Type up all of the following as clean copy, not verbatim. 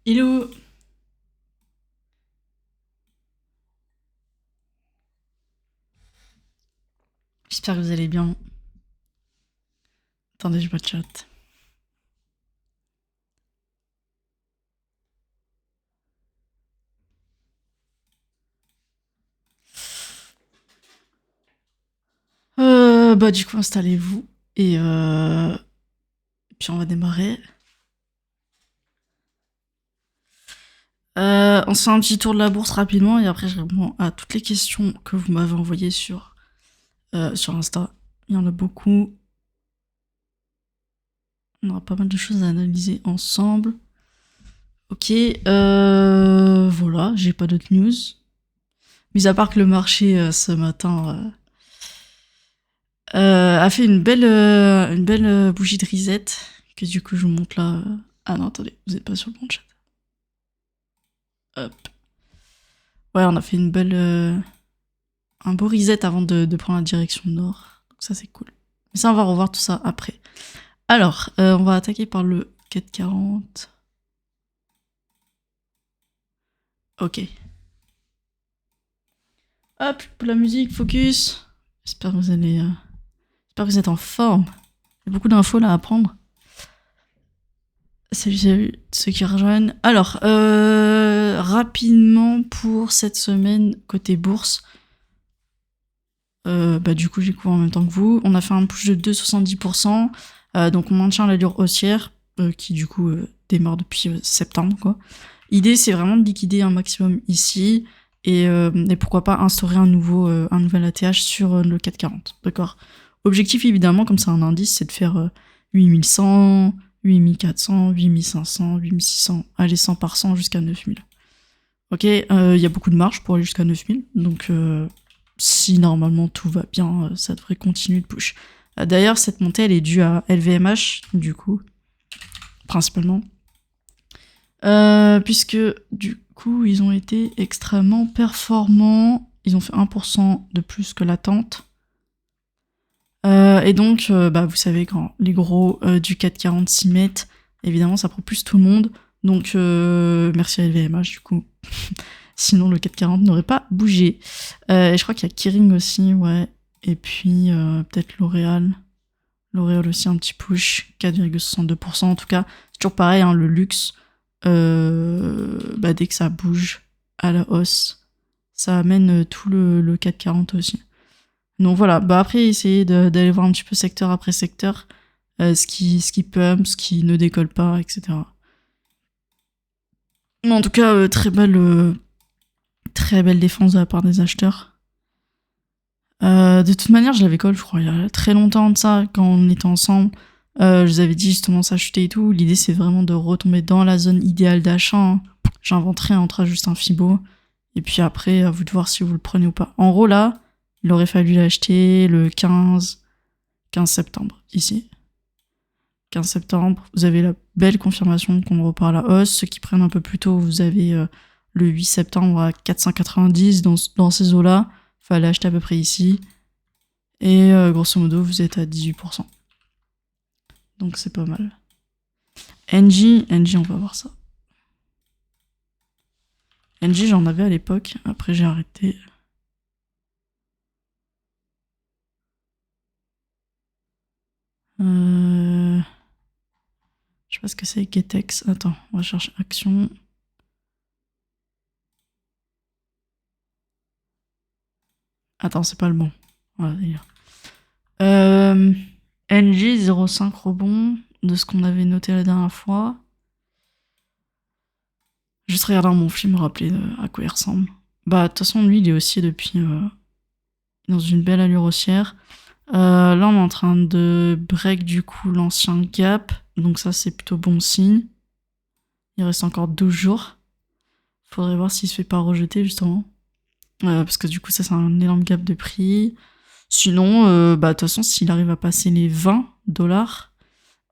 Hello. J'espère que vous allez bien. Attendez, je vois le chat. Bah du coup, installez-vous et puis on va démarrer. On se fait un petit tour de la bourse rapidement et après je réponds à toutes les questions que vous m'avez envoyées sur Insta. Il y en a beaucoup. On aura pas mal de choses à analyser ensemble. Ok, voilà, j'ai pas d'autres news. Mis à part que le marché ce matin a fait une belle bougie de reset que du coup je vous montre là. Ah non, attendez, vous êtes pas sur le bon chat. Hop. Ouais, on a fait un beau reset avant de prendre la direction nord. Donc ça c'est cool. Mais ça on va revoir tout ça après. Alors, on va attaquer par le 440. Ok. Hop, pour la musique, focus. J'espère que j'espère que vous êtes en forme. Il y a beaucoup d'infos là à prendre. Salut ceux qui rejoignent. Alors, rapidement pour cette semaine côté bourse. Bah du coup j'ai couvert en même temps que vous. On a fait un push de 2,70%. Donc on maintient l'allure haussière qui du coup démarre depuis septembre quoi. L'idée c'est vraiment de liquider un maximum ici et pourquoi pas instaurer un nouvel ATH sur le 440. D'accord. Objectif évidemment comme c'est un indice c'est de faire 8100, 8400, 8500, 8600, aller 100 par 100 jusqu'à 9000. Ok, il y a beaucoup de marge pour aller jusqu'à 9000 donc si normalement tout va bien, ça devrait continuer de push. D'ailleurs, cette montée, elle est due à LVMH, du coup, principalement. Puisque, du coup, ils ont été extrêmement performants. Ils ont fait 1% de plus que l'attente. Et donc, bah, vous savez, quand les gros du 440 s'y mettent, évidemment, ça propulse tout le monde. Donc, merci à LVMH, du coup. Sinon, le 440 n'aurait pas bougé. Et je crois qu'il y a Kering aussi, ouais. Et puis, peut-être L'Oréal. L'Oréal aussi, un petit push, 4,62%. En tout cas, c'est toujours pareil, hein, le luxe, bah, dès que ça bouge à la hausse, ça amène tout le 440 aussi. Donc voilà, bah après, essayez d'aller voir un petit peu secteur après secteur, ce qui pump, ce qui ne décolle pas, etc. Mais en tout cas, très belle défense de la part des acheteurs. De toute manière, je l'avais call, je crois, il y a très longtemps de ça, quand on était ensemble. Je vous avais dit justement ça chutait et tout. L'idée, c'est vraiment de retomber dans la zone idéale d'achat. Hein. J'inventerai entre juste un Fibo. Et puis après, à vous de voir si vous le prenez ou pas. En gros, là, il aurait fallu l'acheter le 15 septembre, ici. 15 septembre, vous avez la belle confirmation qu'on repart à la hausse. Ceux qui prennent un peu plus tôt, vous avez le 8 septembre à 490 dans ces eaux-là. Fallait acheter à peu près ici. Et grosso modo, vous êtes à 18%. Donc c'est pas mal. NG, on va voir ça. NG, j'en avais à l'époque. Après, j'ai arrêté. Je sais pas ce que c'est, Getex. Attends, on va chercher action. Attends, c'est pas le bon. Voilà, NG 0,5 rebond de ce qu'on avait noté la dernière fois. Juste regarder mon film, me rappeler à quoi il ressemble. Bah, de toute façon, lui, il est aussi depuis dans une belle allure haussière. Là, on est en train de break du coup l'ancien gap. Donc ça, c'est plutôt bon signe. Il reste encore 12 jours. Faudrait voir s'il se fait pas rejeter, justement. Parce que du coup, ça, c'est un énorme gap de prix. Sinon, bah, de toute façon, s'il arrive à passer les 20 dollars,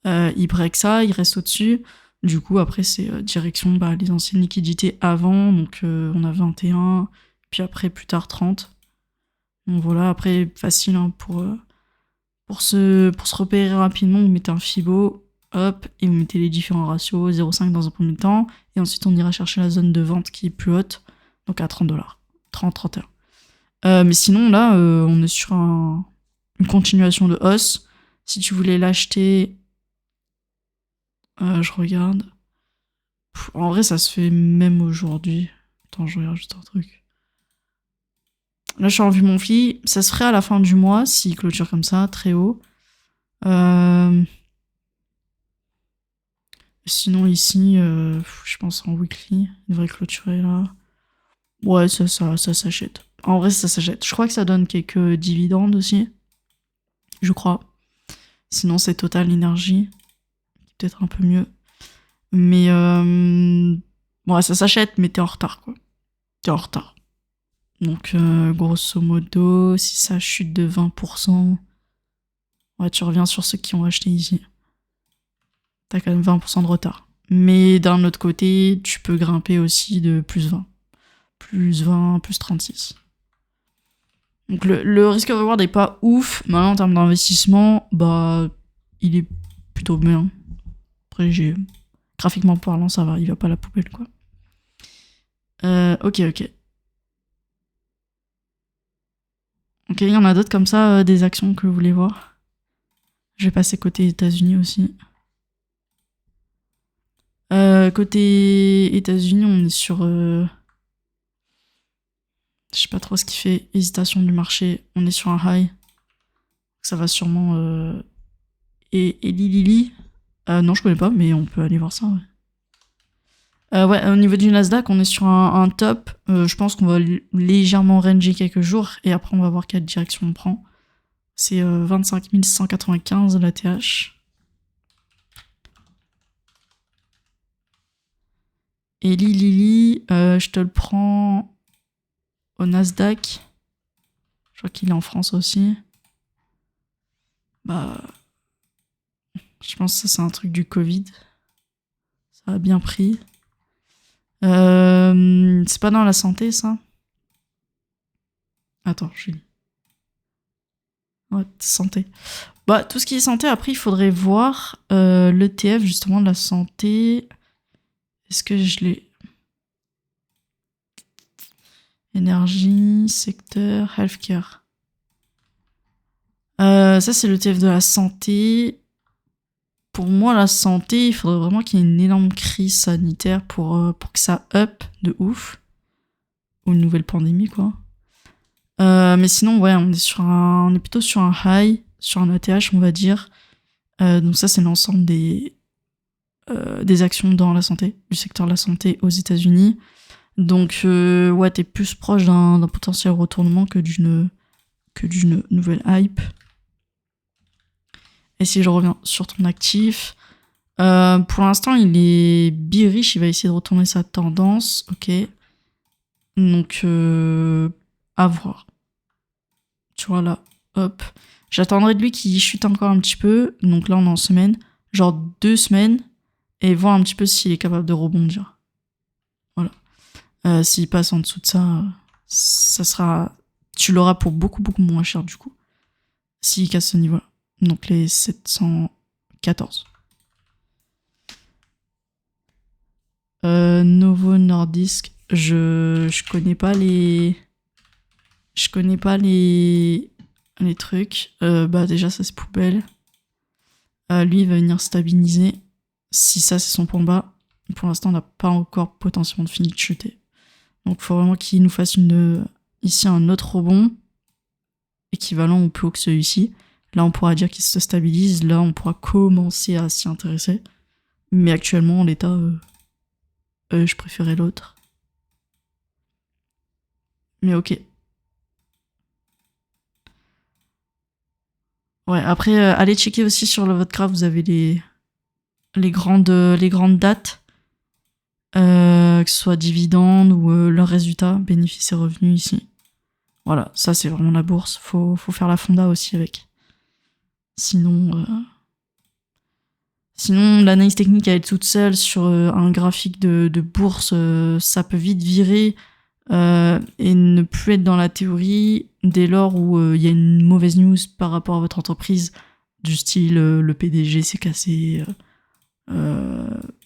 il break ça, il reste au-dessus. Du coup, après, c'est direction bah, les anciennes liquidités avant. Donc, on a 21, puis après, plus tard, 30. Donc voilà, après, facile hein, pour se repérer rapidement, vous mettez un Fibo. hop, et vous mettez les différents ratios, 0,5 dans un premier temps, et ensuite on ira chercher la zone de vente qui est plus haute, donc à 30$. 30, 31. Mais sinon, là, on est sur une continuation de hausse. Si tu voulais l'acheter, je regarde. En vrai, ça se fait même aujourd'hui. Attends, je regarde juste un truc. Là, je suis en vue monthly. Ça se ferait à la fin du mois, s'il clôture comme ça, très haut. Sinon, ici, je pense en weekly, il devrait clôturer là. Ouais, ça s'achète. En vrai, ça s'achète. Je crois que ça donne quelques dividendes aussi. Je crois. Sinon, c'est Total Energy. Peut-être un peu mieux. Mais, ouais, ça s'achète, mais t'es en retard, quoi. T'es en retard. Donc, grosso modo, si ça chute de 20%, ouais, tu reviens sur ceux qui ont acheté ici. T'as quand même 20% de retard. Mais d'un autre côté, tu peux grimper aussi de plus 20. Plus 20, plus 36. Donc le risque reward est pas ouf. Maintenant, en termes d'investissement, bah, il est plutôt bien. Après, graphiquement parlant, ça va, il va pas à la poubelle, quoi. Ok. Ok, il y en a d'autres comme ça, des actions que vous voulez voir. Je vais passer côté États-Unis aussi. Côté États-Unis, on est sur... je sais pas trop ce qui fait hésitation du marché. On est sur un high. Ça va sûrement... Et Lili. Non, je connais pas, mais on peut aller voir ça, ouais. Ouais, au niveau du Nasdaq, on est sur un top. Je pense qu'on va légèrement ranger quelques jours et après on va voir quelle direction on prend. C'est 25 195 la TH. Et Lili, je te le prends au Nasdaq. Je crois qu'il est en France aussi. Bah, je pense que ça c'est un truc du Covid. Ça a bien pris. C'est pas dans la santé, ça? Attends, je lis. Ouais, santé. Bah, tout ce qui est santé, après, il faudrait voir l'ETF, justement, de la santé. Est-ce que je l'ai... Énergie, secteur, healthcare. Ça, c'est l'ETF de la santé. Pour moi, la santé, il faudrait vraiment qu'il y ait une énorme crise sanitaire pour que ça up de ouf. Ou une nouvelle pandémie, quoi. Mais sinon, ouais, on est plutôt sur un high, sur un ATH, on va dire. Donc ça, c'est l'ensemble des actions dans la santé, du secteur de la santé aux États-Unis. Donc, ouais, t'es plus proche d'un potentiel retournement que d'une nouvelle hype. Et si je reviens sur ton actif, pour l'instant, il est bearish, il va essayer de retourner sa tendance, ok. Donc, à voir. Tu vois, là, hop. J'attendrai de lui qu'il chute encore un petit peu. Donc là, on est en semaine. Genre 2 semaines. Et voir un petit peu s'il est capable de rebondir. Voilà. S'il passe en dessous de ça, ça sera... Tu l'auras pour beaucoup, beaucoup moins cher, du coup. S'il casse ce niveau-là. Donc les 714. Novo Nordisk. Je connais pas les... Je connais pas les trucs. Bah déjà, ça c'est poubelle. Lui, il va venir stabiliser. Si ça, c'est son point bas. Pour l'instant, on n'a pas encore potentiellement fini de chuter. Donc, il faut vraiment qu'il nous fasse ici un autre rebond équivalent ou plus haut que celui-ci. Là, on pourra dire qu'il se stabilise. Là, on pourra commencer à s'y intéresser. Mais actuellement, en l'état, je préférais l'autre. Mais ok. Ouais, après, allez checker aussi sur votre graphe, vous avez les grandes dates, que ce soit dividendes ou leurs résultats, bénéfices et revenus ici. Voilà, ça c'est vraiment la bourse. Faut faire la fonda aussi avec. Sinon, l'analyse technique à être toute seule sur un graphique de bourse, ça peut vite virer et ne plus être dans la théorie dès lors où il y a une mauvaise news par rapport à votre entreprise, du style le PDG s'est cassé,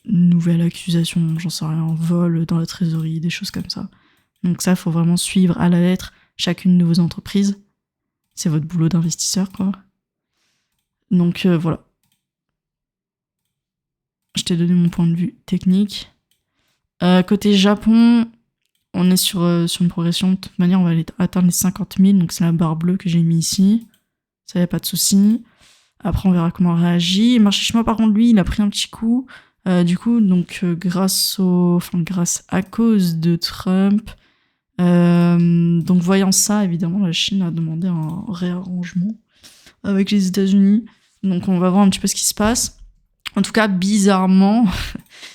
nouvelle accusation, j'en sais rien, vol dans la trésorerie, des choses comme ça. Donc ça, il faut vraiment suivre à la lettre chacune de vos entreprises. C'est votre boulot d'investisseur, quoi. Donc voilà. Je t'ai donné mon point de vue technique. Côté Japon, on est sur une progression. De toute manière, on va aller atteindre les 50 000. Donc c'est la barre bleue que j'ai mis ici. Ça, y a pas de souci. Après, on verra comment on réagit. Le marché chinois, par contre, lui, il a pris un petit coup. Du coup, donc grâce à cause de Trump. Donc voyant ça, évidemment, la Chine a demandé un réarrangement avec les États-Unis. Donc on va voir un petit peu ce qui se passe. En tout cas, bizarrement,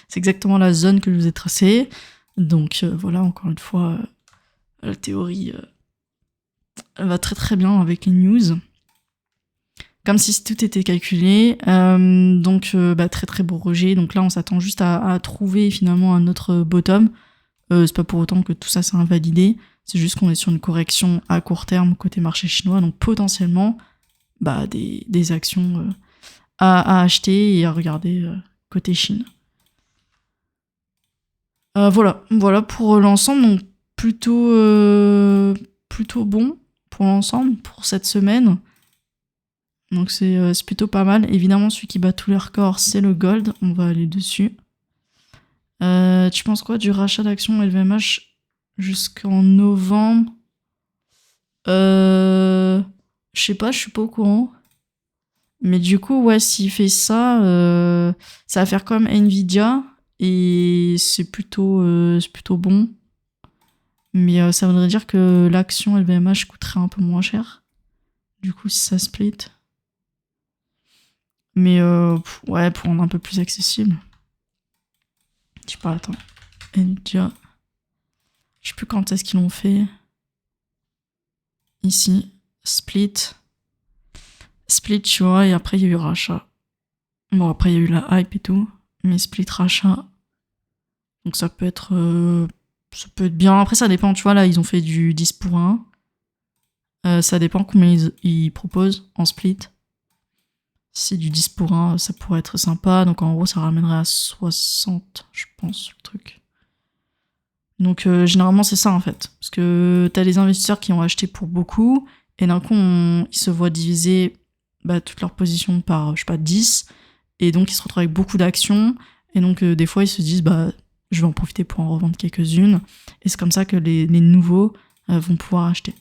c'est exactement la zone que je vous ai tracée. Donc voilà, encore une fois, la théorie elle va très très bien avec les news. Comme si tout était calculé. Donc très très beau rejet. Donc là, on s'attend juste à trouver finalement un autre bottom. C'est pas pour autant que tout ça s'est invalidé. C'est juste qu'on est sur une correction à court terme côté marché chinois. Donc potentiellement, des actions à acheter et à regarder côté Chine. Voilà pour l'ensemble. Donc plutôt bon pour l'ensemble pour cette semaine. Donc c'est plutôt pas mal. Évidemment, celui qui bat tous les records, c'est le gold. On va aller dessus. Tu penses quoi du rachat d'actions LVMH jusqu'en novembre? Je sais pas, je suis pas au courant. Mais du coup, ouais, s'il fait ça, ça va faire comme Nvidia. Et c'est plutôt bon. Mais ça voudrait dire que l'action LVMH coûterait un peu moins cher. Du coup, si ça split. Mais ouais, pour rendre un peu plus accessible. Je sais pas, attends. Nvidia. Je sais plus quand est-ce qu'ils l'ont fait. Ici. Split, tu vois, et après il y a eu rachat. Bon, après il y a eu la hype et tout. Mais split, rachat. Donc ça peut être bien. Après, ça dépend, tu vois, là, ils ont fait du 10 pour 1. Ça dépend combien ils proposent en split. Si c'est du 10 pour 1, ça pourrait être sympa. Donc en gros, ça ramènerait à 60, je pense, le truc. Donc généralement, c'est ça, en fait. Parce que t'as les investisseurs qui ont acheté pour beaucoup, et d'un coup, ils se voient diviser toutes leurs positions par, je sais pas, 10, et donc ils se retrouvent avec beaucoup d'actions, et donc des fois, ils se disent, je vais en profiter pour en revendre quelques-unes, et c'est comme ça que les nouveaux vont pouvoir acheter.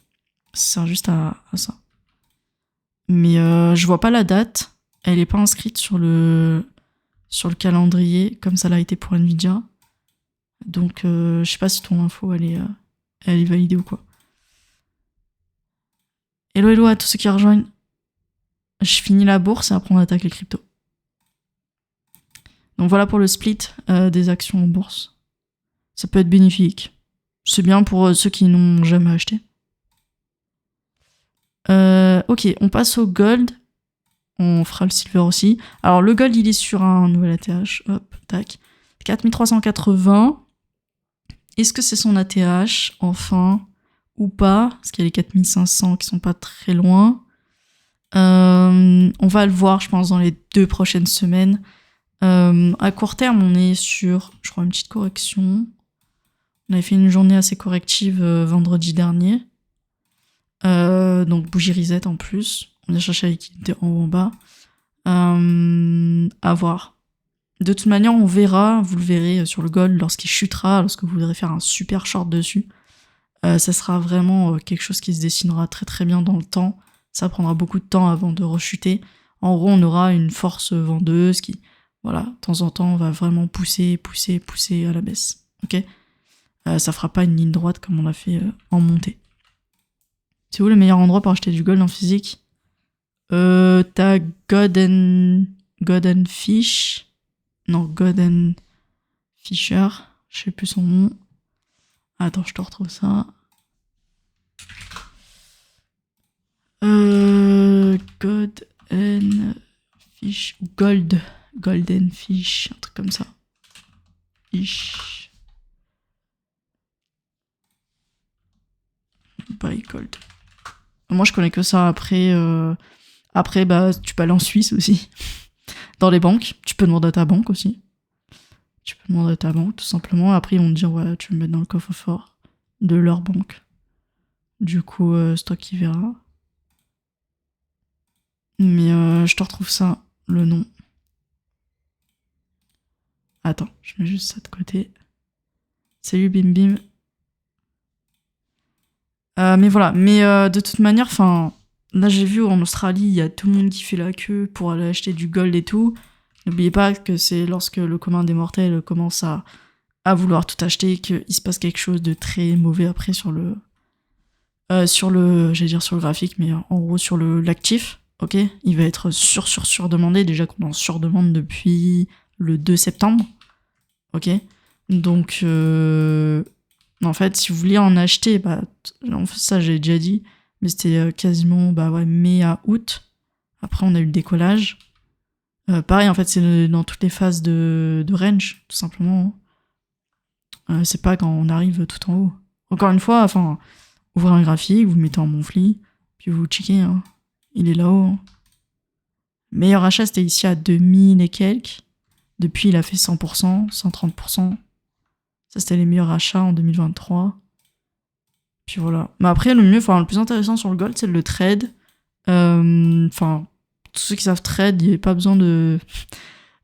Ça sert juste à ça. Mais je vois pas la date, elle est pas inscrite sur le calendrier, comme ça l'a été pour Nvidia. Donc je sais pas si ton info elle est validée ou quoi. Hello à tous ceux qui rejoignent. Je finis la bourse et après on attaque les cryptos. Donc voilà pour le split des actions en bourse. Ça peut être bénéfique. C'est bien pour ceux qui n'ont jamais acheté. Ok, on passe au gold. On fera le silver aussi. Alors le gold il est sur un nouvel ATH. Hop, tac. 4380. Est-ce que c'est son ATH, enfin, ou pas? Parce qu'il y a les 4500 qui sont pas très loin. On va le voir, je pense, dans les 2 prochaines semaines. À court terme, on est sur, je crois, une petite correction. On avait fait une journée assez corrective vendredi dernier. Donc bougie reset en plus. On a cherché la liquidité en haut en bas. À voir. De toute manière, on verra, vous le verrez sur le gold lorsqu'il chutera, lorsque vous voudrez faire un super short dessus. Ça sera vraiment quelque chose qui se dessinera très très bien dans le temps. Ça prendra beaucoup de temps avant de rechuter. En gros, on aura une force vendeuse qui, voilà, de temps en temps, va vraiment pousser à la baisse. Ok ? Ça fera pas une ligne droite comme on a fait en montée. C'est où le meilleur endroit pour acheter du gold en physique ? T'as God & Fish. Non, God & Fisher. Je sais plus son nom. Attends, je te retrouve ça. God & Fish. Golden Fish. Un truc comme ça. Fish. Buy gold. Moi, je connais que ça. Après, tu peux aller en Suisse aussi. Dans les banques, tu peux demander à ta banque aussi. Tu peux demander à ta banque, tout simplement. Après, ils vont te dire, ouais, tu veux me mettre dans le coffre-fort de leur banque. Du coup, c'est toi qui verras. Mais je te retrouve ça, le nom. Attends, je mets juste ça de côté. Salut Bim Bim. Mais voilà, mais de toute manière, enfin, là j'ai vu en Australie, il y a tout le monde qui fait la queue pour aller acheter du gold et tout. N'oubliez pas que c'est lorsque le commun des mortels commence à vouloir tout acheter qu'il se passe quelque chose de très mauvais après sur le j'allais dire sur le graphique, mais en gros sur l'actif, ok. Il va être surdemandé, déjà qu'on est en surdemande depuis le 2 septembre, ok. Donc en fait, si vous vouliez en acheter, bah en fait ça j'ai déjà dit, mais c'était quasiment bah ouais mai à août. Après on a eu le décollage. Pareil en fait c'est dans toutes les phases de range, tout simplement. C'est pas quand on arrive tout en haut. Encore une fois, enfin, ouvrez un graphique, vous le mettez en monthly, puis vous checkez, hein. Il est là-haut. Hein. Meilleur achat, c'était ici à 2000 et quelques. Depuis, il a fait 100%, 130%. Ça, c'était les meilleurs achats en 2023. Puis voilà. Mais après, le mieux, enfin, le plus intéressant sur le gold, c'est le trade. Enfin, tous ceux qui savent trade, il n'y avait pas besoin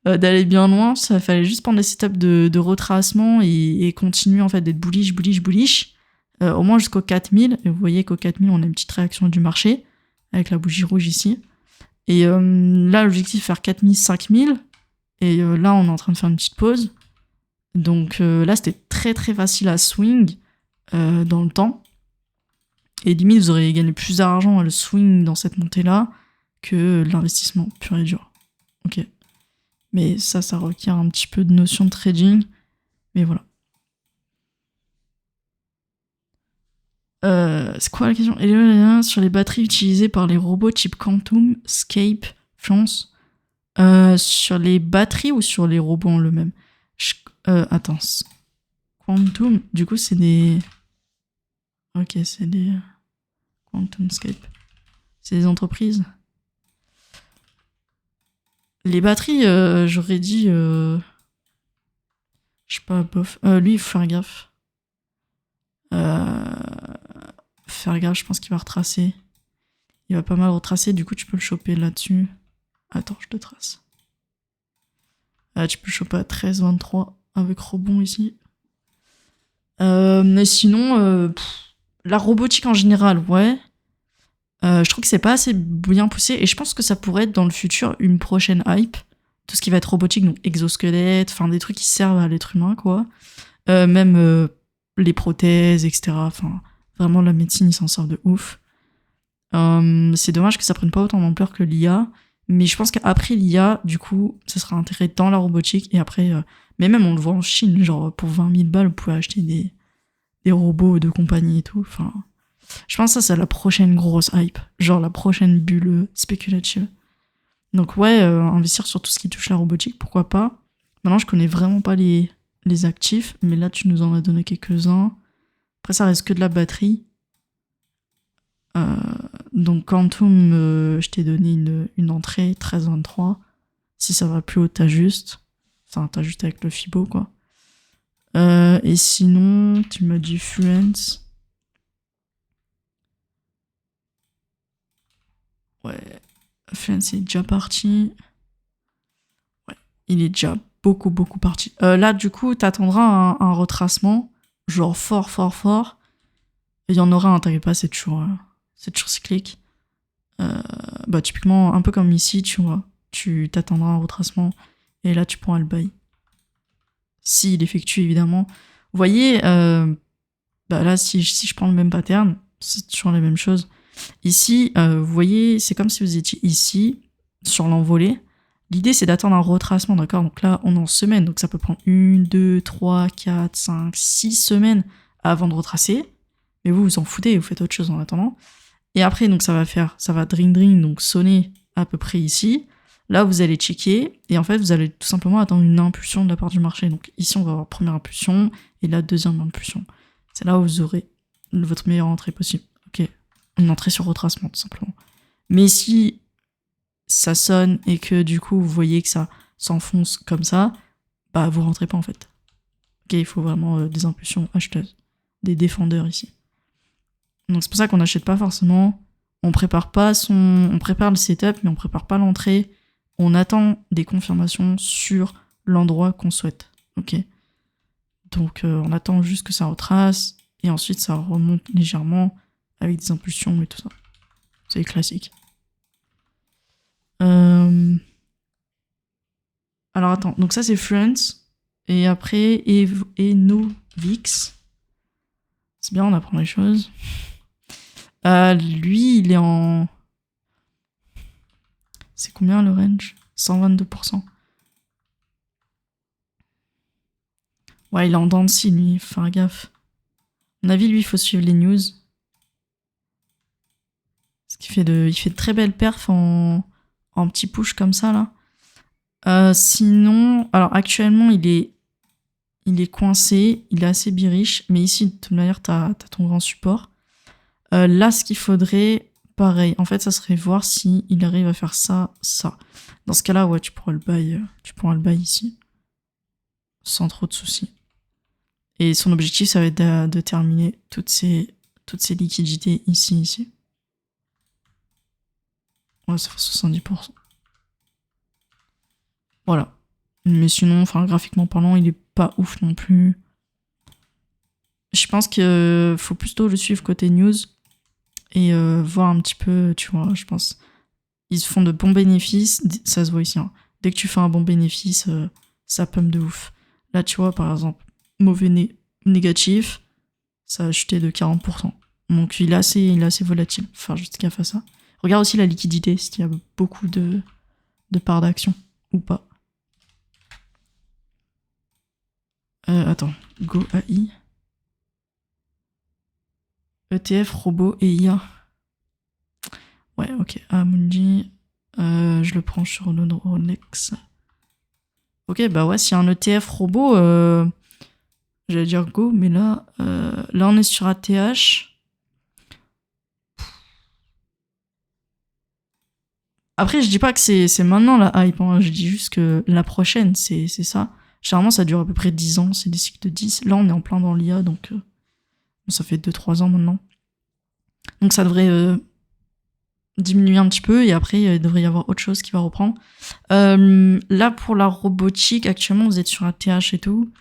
d'aller bien loin. Ça fallait juste prendre les étapes de retracement et continuer, en fait, d'être bullish. Au moins jusqu'au 4000. Et vous voyez qu'au 4000, on a une petite réaction du marché avec la bougie rouge ici. Et là, l'objectif, faire 4000, 5000. Et là, on est en train de faire une petite pause. Donc là, c'était très très facile à swing dans le temps. Et limite, vous auriez gagné plus d'argent à le swing dans cette montée-là que l'investissement pur et dur. Ok. Mais ça requiert un petit peu de notion de trading. Mais voilà. C'est quoi la question? Et sur les batteries utilisées par les robots type Quantum, Scape, France. Sur les batteries ou sur les robots en eux-mêmes? Attends. Quantum, du coup, c'est des... Ok, c'est des... QuantumScape. C'est des entreprises. Les batteries, j'aurais dit... Je sais pas, bof. Lui, il faut faire gaffe. Faire gaffe, je pense qu'il va retracer. Il va pas mal retracer, du coup, tu peux le choper là-dessus. Attends, je te trace. Tu peux le choper à 13,23 avec rebond ici. Mais sinon, la robotique en général, ouais. Je trouve que c'est pas assez bien poussé et je pense que ça pourrait être dans le futur une prochaine hype. Tout ce qui va être robotique, donc exosquelette, enfin des trucs qui servent à l'être humain, quoi. Même les prothèses, etc. Enfin, vraiment la médecine, ils s'en servent de ouf. C'est dommage que ça prenne pas autant d'ampleur que l'IA, mais je pense qu'après l'IA, du coup, ça sera intégré dans la robotique et après, mais même on le voit en Chine, genre pour 20 000 balles, vous pouvez acheter des robots de compagnie et tout. Enfin, je pense que ça c'est la prochaine grosse hype, genre la prochaine bulle spéculative. Donc ouais, investir sur tout ce qui touche la robotique, pourquoi pas. Maintenant, je connais vraiment pas les actifs, mais là, tu nous en as donné quelques-uns. Après, ça reste que de la batterie. Donc Quantum, je t'ai donné une entrée 13,23. Si ça va plus haut, t'ajustes. Enfin, t'ajustes avec le Fibo, quoi. Et sinon, tu m'as dit Fluence. Ouais, Fluence est déjà parti. Ouais, il est déjà beaucoup parti. Là, du coup, t'attendras un retracement, genre fort. Et il y en aura un, t'inquiète pas, c'est toujours cyclique. Bah, typiquement, un peu comme ici, tu vois. Tu t'attendras un retracement et là, tu prends le buy. S'il effectue, évidemment. Vous voyez, bah là, si je prends le même pattern, c'est toujours la même chose. Ici, vous voyez, c'est comme si vous étiez ici, sur l'envolée. L'idée, c'est d'attendre un retracement, d'accord? Donc là, on est en semaine, donc ça peut prendre 1, 2, 3, 4, 5, 6 semaines avant de retracer. Mais vous, vous en foutez, vous faites autre chose en attendant. Et après, donc ça va dring, donc sonner à peu près ici. Là, vous allez checker, et en fait, vous allez tout simplement attendre une impulsion de la part du marché. Donc ici, on va avoir première impulsion, et là, deuxième impulsion. C'est là où vous aurez votre meilleure entrée possible. Ok, une entrée sur retracement, tout simplement. Mais si ça sonne et que du coup vous voyez que ça s'enfonce comme ça, bah vous rentrez pas en fait. Ok, il faut vraiment des impulsions acheteuses, des défendeurs ici. Donc c'est pour ça qu'on n'achète pas forcément, on prépare le setup mais on prépare pas l'entrée, on attend des confirmations sur l'endroit qu'on souhaite. Ok. Donc on attend juste que ça retrace et ensuite ça remonte légèrement avec des impulsions et tout ça. C'est classique. Alors attends, donc ça c'est Friends. Et après, Enovix. C'est bien, on apprend les choses. Lui, il est en... C'est combien le range? 122%. Ouais, il est en dents de scie, lui. Faire gaffe. À mon avis, lui, il faut suivre les news. Parce qu'il fait de très belles perfs en petit push comme ça, là. Sinon, alors actuellement, il est coincé, il est assez biriche, mais ici, de toute manière, t'as ton grand support. Là, ce qu'il faudrait, pareil, en fait, ça serait voir si il arrive à faire ça. Dans ce cas-là, ouais, tu pourras le bail ici. Sans trop de soucis. Et son objectif, ça va être de terminer toutes ces liquidités ici. Ouais, ça fait 70%. Voilà. Mais sinon, enfin, graphiquement parlant, il est pas ouf non plus. Je pense qu'il faut plutôt le suivre côté news et voir un petit peu, tu vois, je pense. Ils font de bons bénéfices, ça se voit ici. Hein. Dès que tu fais un bon bénéfice, ça pump de ouf. Là, tu vois, par exemple, mauvais négatif, ça a chuté de 40%. Donc il est assez volatile. Faire juste gaffe à ça. Regarde aussi la liquidité, s'il y a beaucoup de parts d'action ou pas. Attends, Go AI. ETF, robot et IA. Ouais, ok. Amundi. Je le prends sur Neuronex. Ok, bah ouais, s'il y a un ETF robot, j'allais dire Go, mais là on est sur ATH. Après, je dis pas que c'est maintenant la hype, hein. Je dis juste que la prochaine, c'est ça. Généralement, ça dure à peu près 10 ans, c'est des cycles de 10. Là, on est en plein dans l'IA, donc ça fait 2-3 ans maintenant. Donc ça devrait diminuer un petit peu, et après, il devrait y avoir autre chose qui va reprendre. Là, pour la robotique, actuellement, vous êtes sur ATH et tout.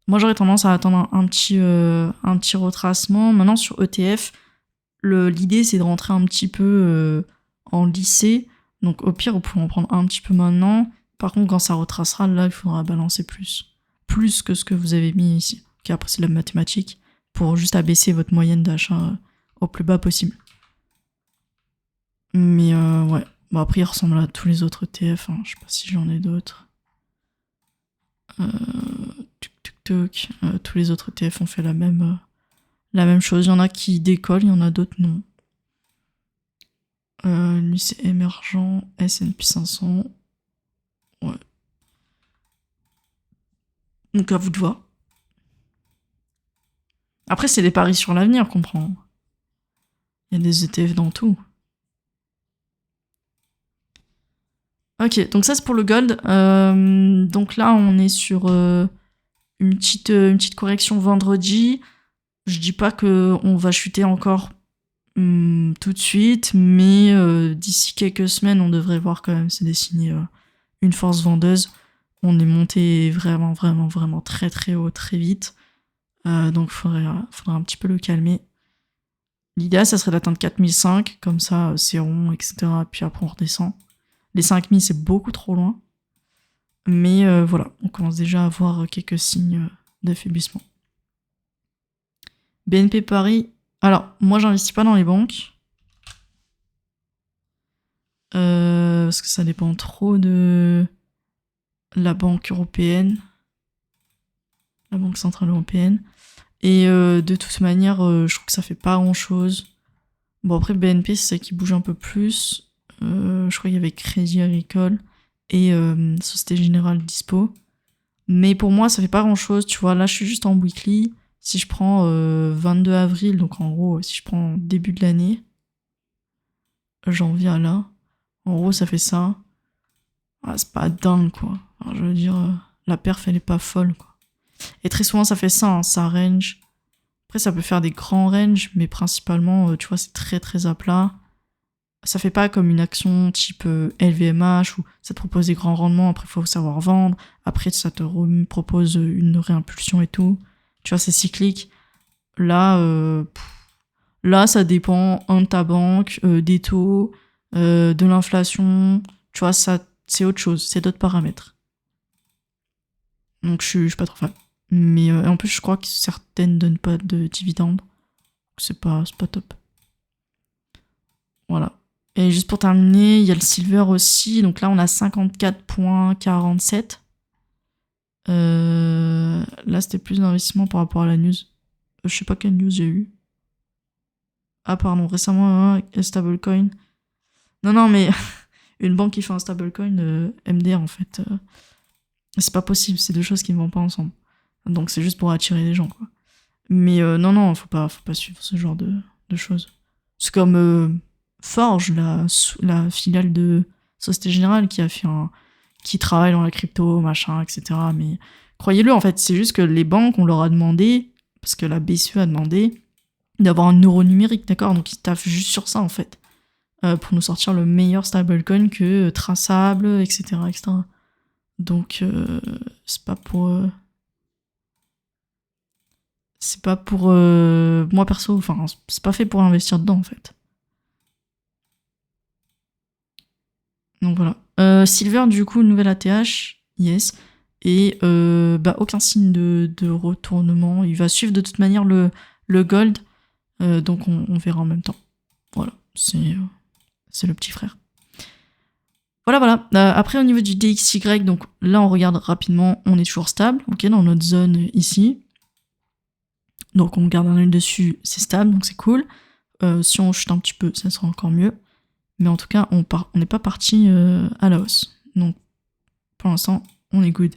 Moi, j'aurais tendance à attendre un petit retracement. Maintenant, sur ETF, l'idée, c'est de rentrer un petit peu en lycée. Donc, au pire, vous pouvez en prendre un petit peu maintenant. Par contre, quand ça retracera, là, il faudra balancer plus. Plus que ce que vous avez mis ici. Ok, après, c'est de la mathématique. Pour juste abaisser votre moyenne d'achat au plus bas possible. Mais ouais. Bon, après, il ressemble à tous les autres ETF. Hein. Je sais pas si j'en ai d'autres. Tous les autres ETF ont fait la même chose. Il y en a qui décollent, il y en a d'autres non. Lui c'est émergent, S&P 500. Ouais. Donc à vous de voir. Après c'est des paris sur l'avenir, comprends. Il y a des ETF dans tout. Ok, donc ça c'est pour le gold. Donc là on est sur une petite correction vendredi. Je dis pas que on va chuter encore tout de suite, mais d'ici quelques semaines, on devrait voir quand même se dessiner une force vendeuse. On est monté vraiment, vraiment, vraiment très, très haut, très vite. Donc, il faudrait un petit peu le calmer. L'idéal, ça serait d'atteindre 4005, comme ça, c'est rond, etc. Puis après, on redescend. Les 5000, c'est beaucoup trop loin. Mais voilà, on commence déjà à voir quelques signes d'affaiblissement. BNP Paris. Alors, moi, j'investis pas dans les banques. Parce que ça dépend trop de la Banque européenne. La Banque Centrale Européenne. Et de toute manière, je trouve que ça fait pas grand-chose. Bon, après, BNP, c'est ça qui bouge un peu plus. Je crois qu'il y avait Crédit Agricole et Société Générale Dispo. Mais pour moi, ça fait pas grand-chose. Tu vois, là, je suis juste en weekly. Si je prends 22 avril, donc en gros, si je prends début de l'année, janvier à là, En gros, ça fait ça. Ah, c'est pas dingue, quoi. Alors, je veux dire, la perf, elle est pas folle, quoi. Et très souvent, ça fait ça, hein, ça range. Après, ça peut faire des grands ranges, mais principalement, tu vois, c'est très très à plat. Ça fait pas comme une action type LVMH où ça te propose des grands rendements, après il faut savoir vendre, après ça te propose une réimpulsion et tout. Tu vois, c'est cyclique. Là, là, ça dépend de ta banque, des taux, de l'inflation. Tu vois, ça, c'est autre chose, c'est d'autres paramètres. Donc je suis pas trop fan. Mais en plus, je crois que certaines donnent pas de dividendes. C'est pas top. Voilà. Et juste pour terminer, il y a le silver aussi. Donc là, on a 54,47. Là, c'était plus d'investissement par rapport à la news. Je sais pas quelle news j'ai eu. Ah, pardon, récemment, un stablecoin. Non, mais une banque qui fait un stablecoin, MDR, en fait. C'est pas possible, c'est deux choses qui ne vont pas ensemble. Donc c'est juste pour attirer les gens, quoi. Mais non, faut pas suivre ce genre de choses. C'est comme Forge, la filiale de Société Générale qui travaille dans la crypto, machin, etc. Mais croyez-le, en fait, c'est juste que les banques, on leur a demandé, parce que la BCE a demandé, d'avoir un euro numérique, d'accord? Donc ils taffent juste sur ça, en fait, pour nous sortir le meilleur stablecoin que traçable, etc., etc. Donc c'est pas pour... c'est pas pour moi perso, enfin, c'est pas fait pour investir dedans, en fait. Donc voilà. Silver, du coup, nouvelle ATH, yes. Et aucun signe de retournement. Il va suivre de toute manière le gold. Donc on verra en même temps. Voilà, c'est le petit frère. Voilà. Après, au niveau du DXY, donc là, on regarde rapidement. On est toujours stable, ok, dans notre zone ici. Donc on garde un œil dessus, c'est stable, donc c'est cool. Si on chute un petit peu, ça sera encore mieux. Mais en tout cas, on n'est pas parti à la hausse. Donc, pour l'instant, on est good.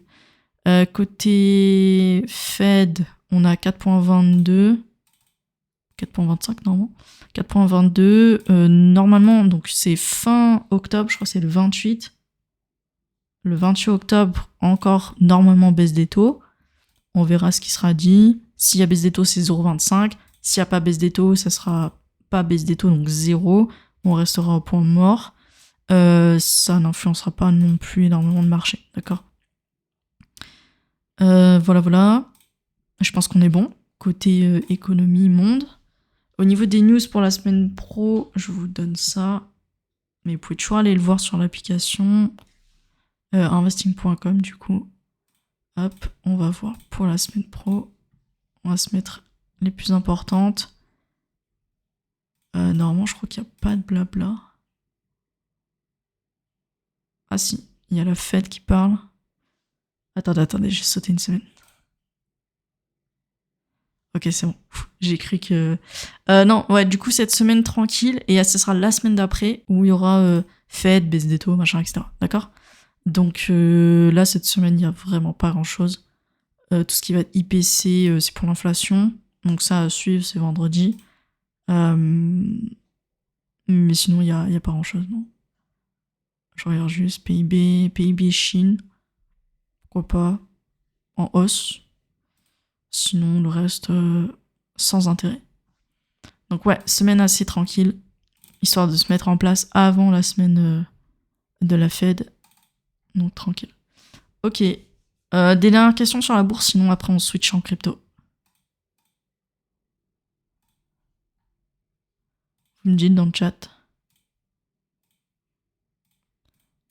Côté Fed, on a 4.22. 4.25 normalement. 4.22. Normalement, donc c'est fin octobre, je crois que c'est le 28. Le 28 octobre, encore normalement baisse des taux. On verra ce qui sera dit. S'il y a baisse des taux, c'est 0,25. S'il n'y a pas baisse des taux, ça sera pas baisse des taux, donc 0. On restera au point mort. Ça n'influencera pas non plus énormément le marché, d'accord? Voilà. Je pense qu'on est bon. Côté économie, monde. Au niveau des news pour la semaine pro, je vous donne ça. Mais vous pouvez toujours aller le voir sur l'application investing.com du coup. Hop, on va voir pour la semaine pro. On va se mettre les plus importantes. Normalement, je crois qu'il n'y a pas de blabla. Ah si, il y a la Fed qui parle. Attendez, j'ai sauté une semaine. Ok, c'est bon. J'ai cru que... non, ouais, du coup, cette semaine tranquille, et ce sera la semaine d'après, où il y aura Fed, baisse des taux, machin, etc. D'accord? Donc là, cette semaine, il n'y a vraiment pas grand-chose. Tout ce qui va être IPC, c'est pour l'inflation. Donc ça, à suivre, c'est vendredi. Mais sinon, il n'y a pas grand-chose, non. Je regarde juste PIB Chine. Pourquoi pas. En hausse. Sinon, le reste, sans intérêt. Donc ouais, semaine assez tranquille, histoire de se mettre en place avant la semaine de la Fed. Donc tranquille. Ok. Des dernières questions sur la bourse, sinon après on switch en crypto. Vous me dites dans le chat.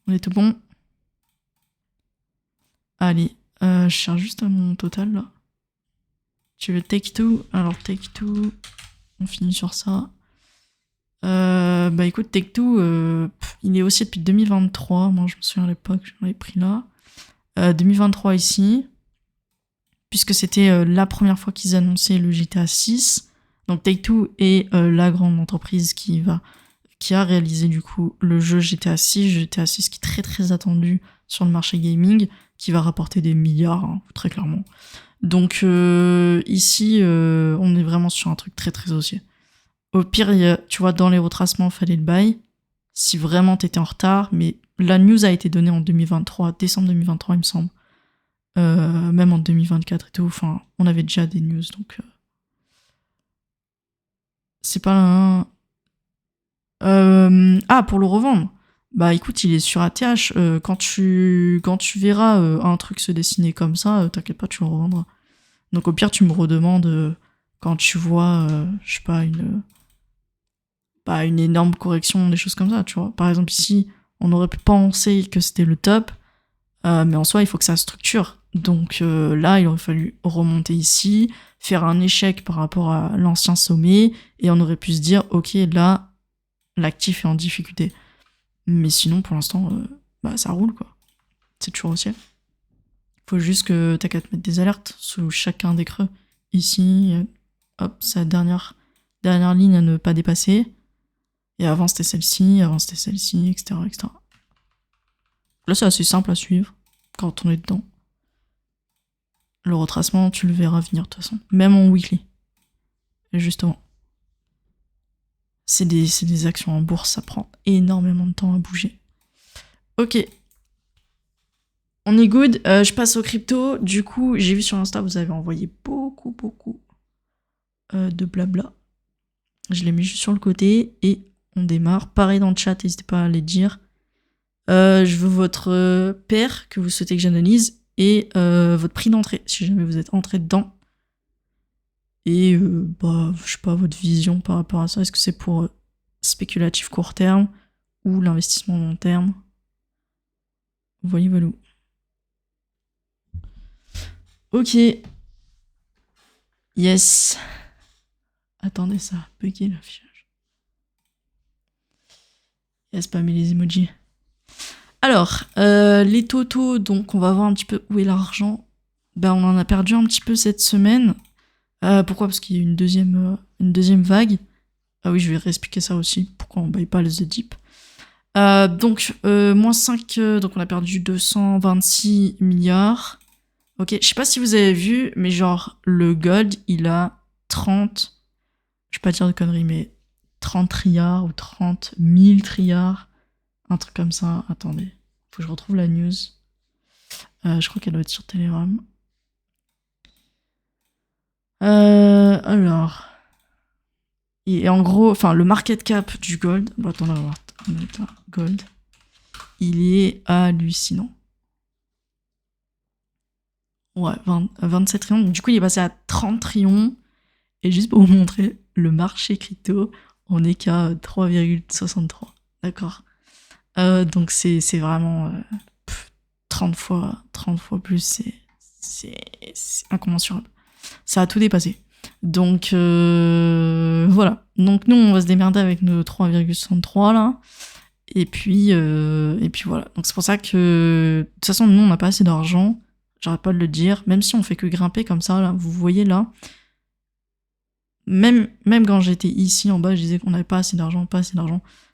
On est tout bon? Allez, je cherche juste à mon total là. Tu veux take two? Alors take two, on finit sur ça. Écoute, Take-Two, il est aussi depuis 2023. Moi, je me souviens à l'époque, j'en avais pris là. 2023 ici, puisque c'était la première fois qu'ils annonçaient le GTA 6. Donc Take-Two est la grande entreprise qui a réalisé du coup le jeu GTA 6 qui est très très attendu sur le marché gaming, qui va rapporter des milliards, hein, très clairement. Donc ici, on est vraiment sur un truc très très haussier. Au pire, tu vois, dans les retracements, fallait le buy. si vraiment t'étais en retard, mais la news a été donnée en 2023, décembre 2023, il me semble. Même en 2024 et tout, enfin, on avait déjà des news, donc... c'est pas un... Ah, pour le revendre. Bah écoute, il est sur ATH. Quand tu verras un truc se dessiner comme ça, t'inquiète pas, tu le revendras. Donc au pire, tu me redemandes quand tu vois, je sais pas, une énorme correction, des choses comme ça, tu vois. Par exemple, ici, on aurait pu penser que c'était le top, mais en soi, il faut que ça structure. Donc là, il aurait fallu remonter ici, faire un échec par rapport à l'ancien sommet, et on aurait pu se dire, ok, là, l'actif est en difficulté. Mais sinon, pour l'instant, ça roule, quoi. C'est toujours aussi. Faut juste que t'as qu'à te mettre des alertes sous chacun des creux. Ici, hop, c'est la dernière ligne à ne pas dépasser. Et avant, c'était celle-ci, etc., etc. Là, c'est assez simple à suivre quand on est dedans. Le retracement, tu le verras venir, de toute façon. Même en weekly. Et justement. C'est des actions en bourse, ça prend énormément de temps à bouger. Ok. On est good. Je passe au crypto. Du coup, j'ai vu sur Insta, vous avez envoyé beaucoup de blabla. Je l'ai mis juste sur le côté et on démarre. Pareil dans le chat, n'hésitez pas à les dire. Je veux votre paire que vous souhaitez que j'analyse et votre prix d'entrée, si jamais vous êtes entré dedans. Et je sais pas, votre vision par rapport à ça. Est-ce que c'est pour spéculatif court terme ou l'investissement long terme? Voyez, voilà. Ok. Yes. Attendez, ça a bugué l'affichage. Il a spammé les emojis. Alors, les totaux, donc on va voir un petit peu où est l'argent. On en a perdu un petit peu cette semaine. Pourquoi? Parce qu'il y a une deuxième vague. Ah oui, je vais réexpliquer ça aussi, pourquoi on baille pas les Deep. Donc, moins 5, donc on a perdu 226 milliards. Ok, je sais pas si vous avez vu, mais genre, le gold, il a 30, je vais pas dire de conneries, mais 30 trillards ou 30 000 trillards, un truc comme ça. Attendez, faut que je retrouve la news. Je crois qu'elle doit être sur Telegram. Alors... Et en gros, enfin, le market cap du gold, attends, on va voir, gold, il est hallucinant. Ouais, 27 trillions. Du coup, il est passé à 30 trillions. Et juste pour vous montrer le marché crypto, on est qu'à 3,63. D'accord. Donc c'est vraiment 30 fois plus, c'est incommensurable. Ça a tout dépassé. Donc voilà. Donc nous, on va se démerder avec nos 3,63 là. Et puis voilà. Donc c'est pour ça que de toute façon, nous, on n'a pas assez d'argent. J'arrête pas de le dire. Même si on fait que grimper comme ça, là, vous voyez là. Même quand j'étais ici en bas, je disais qu'on n'avait pas assez d'argent.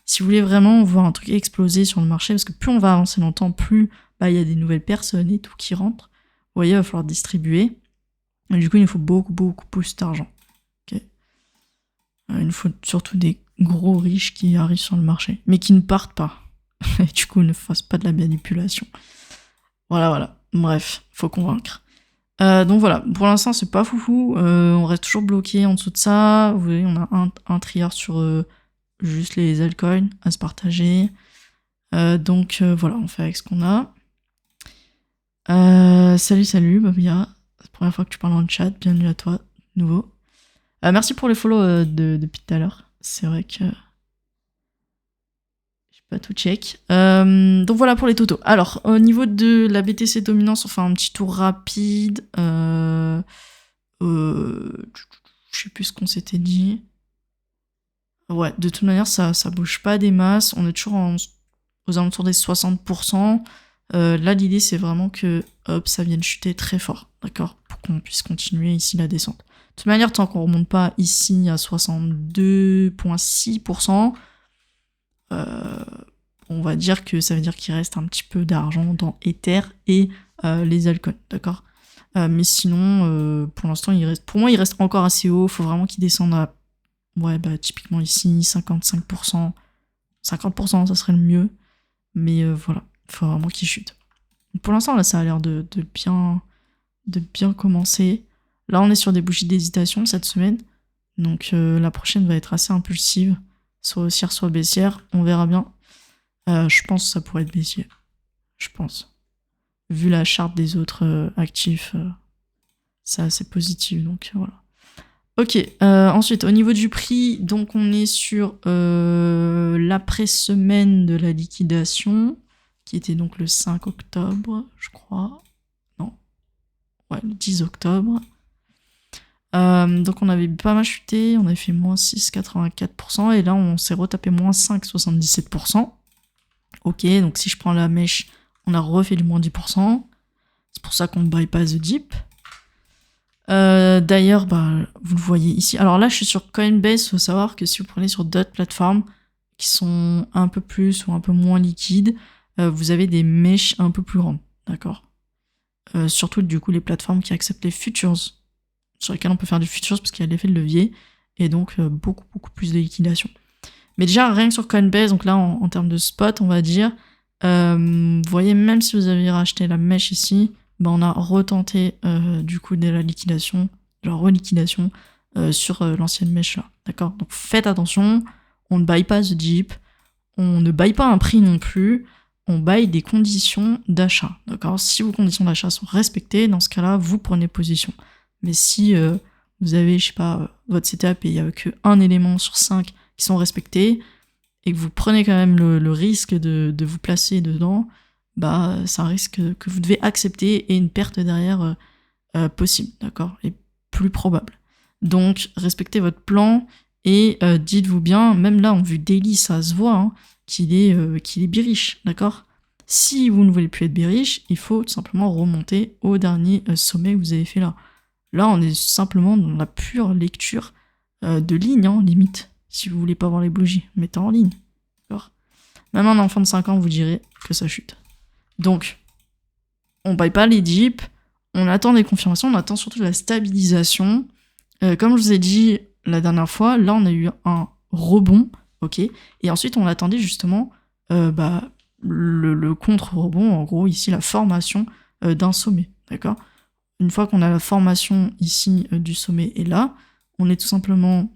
Si vous voulez vraiment voir un truc exploser sur le marché, parce que plus on va avancer dans le temps, plus il y a des nouvelles personnes et tout qui rentrent. Vous voyez, il va falloir distribuer. Et du coup, il nous faut beaucoup plus d'argent. Okay. Il nous faut surtout des gros riches qui arrivent sur le marché, mais qui ne partent pas. Et du coup, ne fassent pas de la manipulation. Voilà. Bref, faut convaincre. Donc voilà, pour l'instant c'est pas foufou, on reste toujours bloqué en dessous de ça. Vous voyez, on a un trilliard sur juste les altcoins à se partager. Donc voilà, on fait avec ce qu'on a. Salut Babia, c'est la première fois que tu parles en chat, bienvenue à toi, nouveau. Merci pour les follow depuis tout à l'heure, c'est vrai que... pas tout check. Donc voilà pour les totaux. Alors, au niveau de la BTC dominance, on fait un petit tour rapide. Je sais plus ce qu'on s'était dit. Ouais, de toute manière, ça bouge pas des masses. On est toujours aux alentours des 60%. Là, l'idée, c'est vraiment que hop, ça vienne chuter très fort, d'accord? Pour qu'on puisse continuer ici la descente. De toute manière, tant qu'on remonte pas ici à 62,6%, on va dire que ça veut dire qu'il reste un petit peu d'argent dans Ether et les altcoins, d'accord? Mais sinon, pour l'instant, pour moi, il reste encore assez haut. Faut vraiment qu'il descende à, typiquement ici, 55%. 50%, ça serait le mieux. Mais voilà, il faut vraiment qu'il chute. Pour l'instant, là, ça a l'air de bien commencer. Là, on est sur des bougies d'hésitation cette semaine. Donc la prochaine va être assez impulsive. Soit haussière, soit baissière. On verra bien. Je pense que ça pourrait être baissier. Je pense. Vu la charte des autres actifs, c'est assez positif. Donc voilà. Ok. Ensuite, au niveau du prix, donc on est sur l'après-semaine de la liquidation, qui était donc le 5 octobre, je crois. Non. Ouais, le 10 octobre. Donc on avait pas mal chuté, on avait fait moins 6,84%, et là on s'est retapé moins 5,77%. Ok, donc si je prends la mèche, on a refait du moins 10%. C'est pour ça qu'on bypass the dip. D'ailleurs, vous le voyez ici. Alors là, je suis sur Coinbase. Il faut savoir que si vous prenez sur d'autres plateformes qui sont un peu plus ou un peu moins liquides, vous avez des mèches un peu plus grandes. D'accord. Surtout, du coup, les plateformes qui acceptent les futures, sur lesquelles on peut faire du futures parce qu'il y a l'effet de levier, et donc beaucoup plus de liquidation. Mais déjà, rien que sur Coinbase, donc là, en termes de spot, on va dire, vous voyez, même si vous avez racheté la mèche ici, on a retenté du coup de la liquidation, de la reliquidation sur l'ancienne mèche là. D'accord. Donc faites attention, on ne buy pas the dip, on ne buy pas un prix non plus, on buy des conditions d'achat. D'accord. Si vos conditions d'achat sont respectées, dans ce cas-là, vous prenez position. Mais si vous avez, je sais pas, votre setup et il n'y a qu'un élément sur 5 qui sont respectés, et que vous prenez quand même le risque de vous placer dedans, c'est un risque que vous devez accepter et une perte derrière possible, d'accord, et plus probable. Donc respectez votre plan et dites-vous bien, même là en vue daily, ça se voit qu'il est bearish, d'accord. Si vous ne voulez plus être bearish, il faut tout simplement remonter au dernier sommet que vous avez fait là. Là, on est simplement dans la pure lecture de ligne, limite. Si vous voulez pas voir les bougies, mettez en ligne. D'accord. Même un enfant de 5 ans vous dirait que ça chute. Donc, on buy pas les dips, on attend des confirmations, on attend surtout la stabilisation. Comme je vous ai dit la dernière fois, là on a eu un rebond, ok, et ensuite on attendait justement le contre-rebond, en gros ici la formation d'un sommet, d'accord. Une fois qu'on a la formation ici du sommet et là, on est tout simplement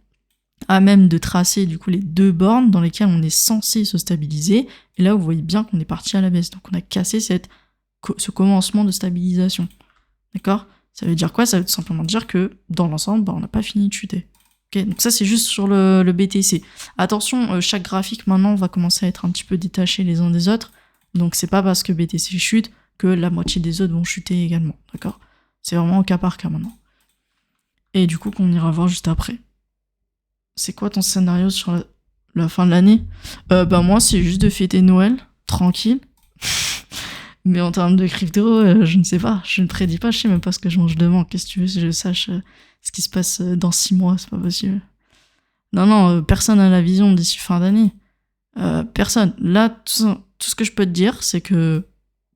à même de tracer du coup les deux bornes dans lesquelles on est censé se stabiliser, et là vous voyez bien qu'on est parti à la baisse, donc on a cassé ce commencement de stabilisation, d'accord. Ça veut dire quoi? Ça veut tout simplement dire que dans l'ensemble, on n'a pas fini de chuter. Okay, donc ça c'est juste sur le BTC. Attention, chaque graphique maintenant va commencer à être un petit peu détaché les uns des autres, donc c'est pas parce que BTC chute que la moitié des autres vont chuter également, d'accord. C'est vraiment au cas par cas maintenant. Et du coup qu'on ira voir juste après. C'est quoi ton scénario sur la fin de l'année? Moi c'est juste de fêter Noël, tranquille. Mais en termes de crypto, je ne sais pas, je ne prédis pas, je sais même pas ce que je mange demain. Qu'est-ce que tu veux si je sache ce qui se passe dans 6 mois, c'est pas possible. Non, personne n'a la vision d'ici fin d'année. Personne. Là, tout ce que je peux te dire, c'est que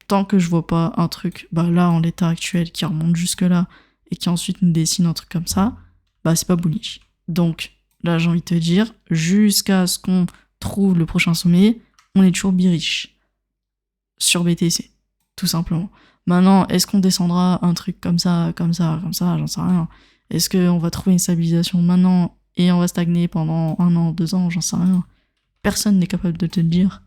tant que je vois pas un truc, là, en l'état actuel, qui remonte jusque-là, et qui ensuite nous dessine un truc comme ça, c'est pas bullish. Donc, là, j'ai envie de te dire, jusqu'à ce qu'on trouve le prochain sommet, on est toujours bearish. Sur BTC. Tout simplement. Maintenant, est-ce qu'on descendra un truc comme ça, j'en sais rien. Est-ce qu'on va trouver une stabilisation maintenant et on va stagner pendant 1 an, 2 ans, j'en sais rien. Personne n'est capable de te le dire.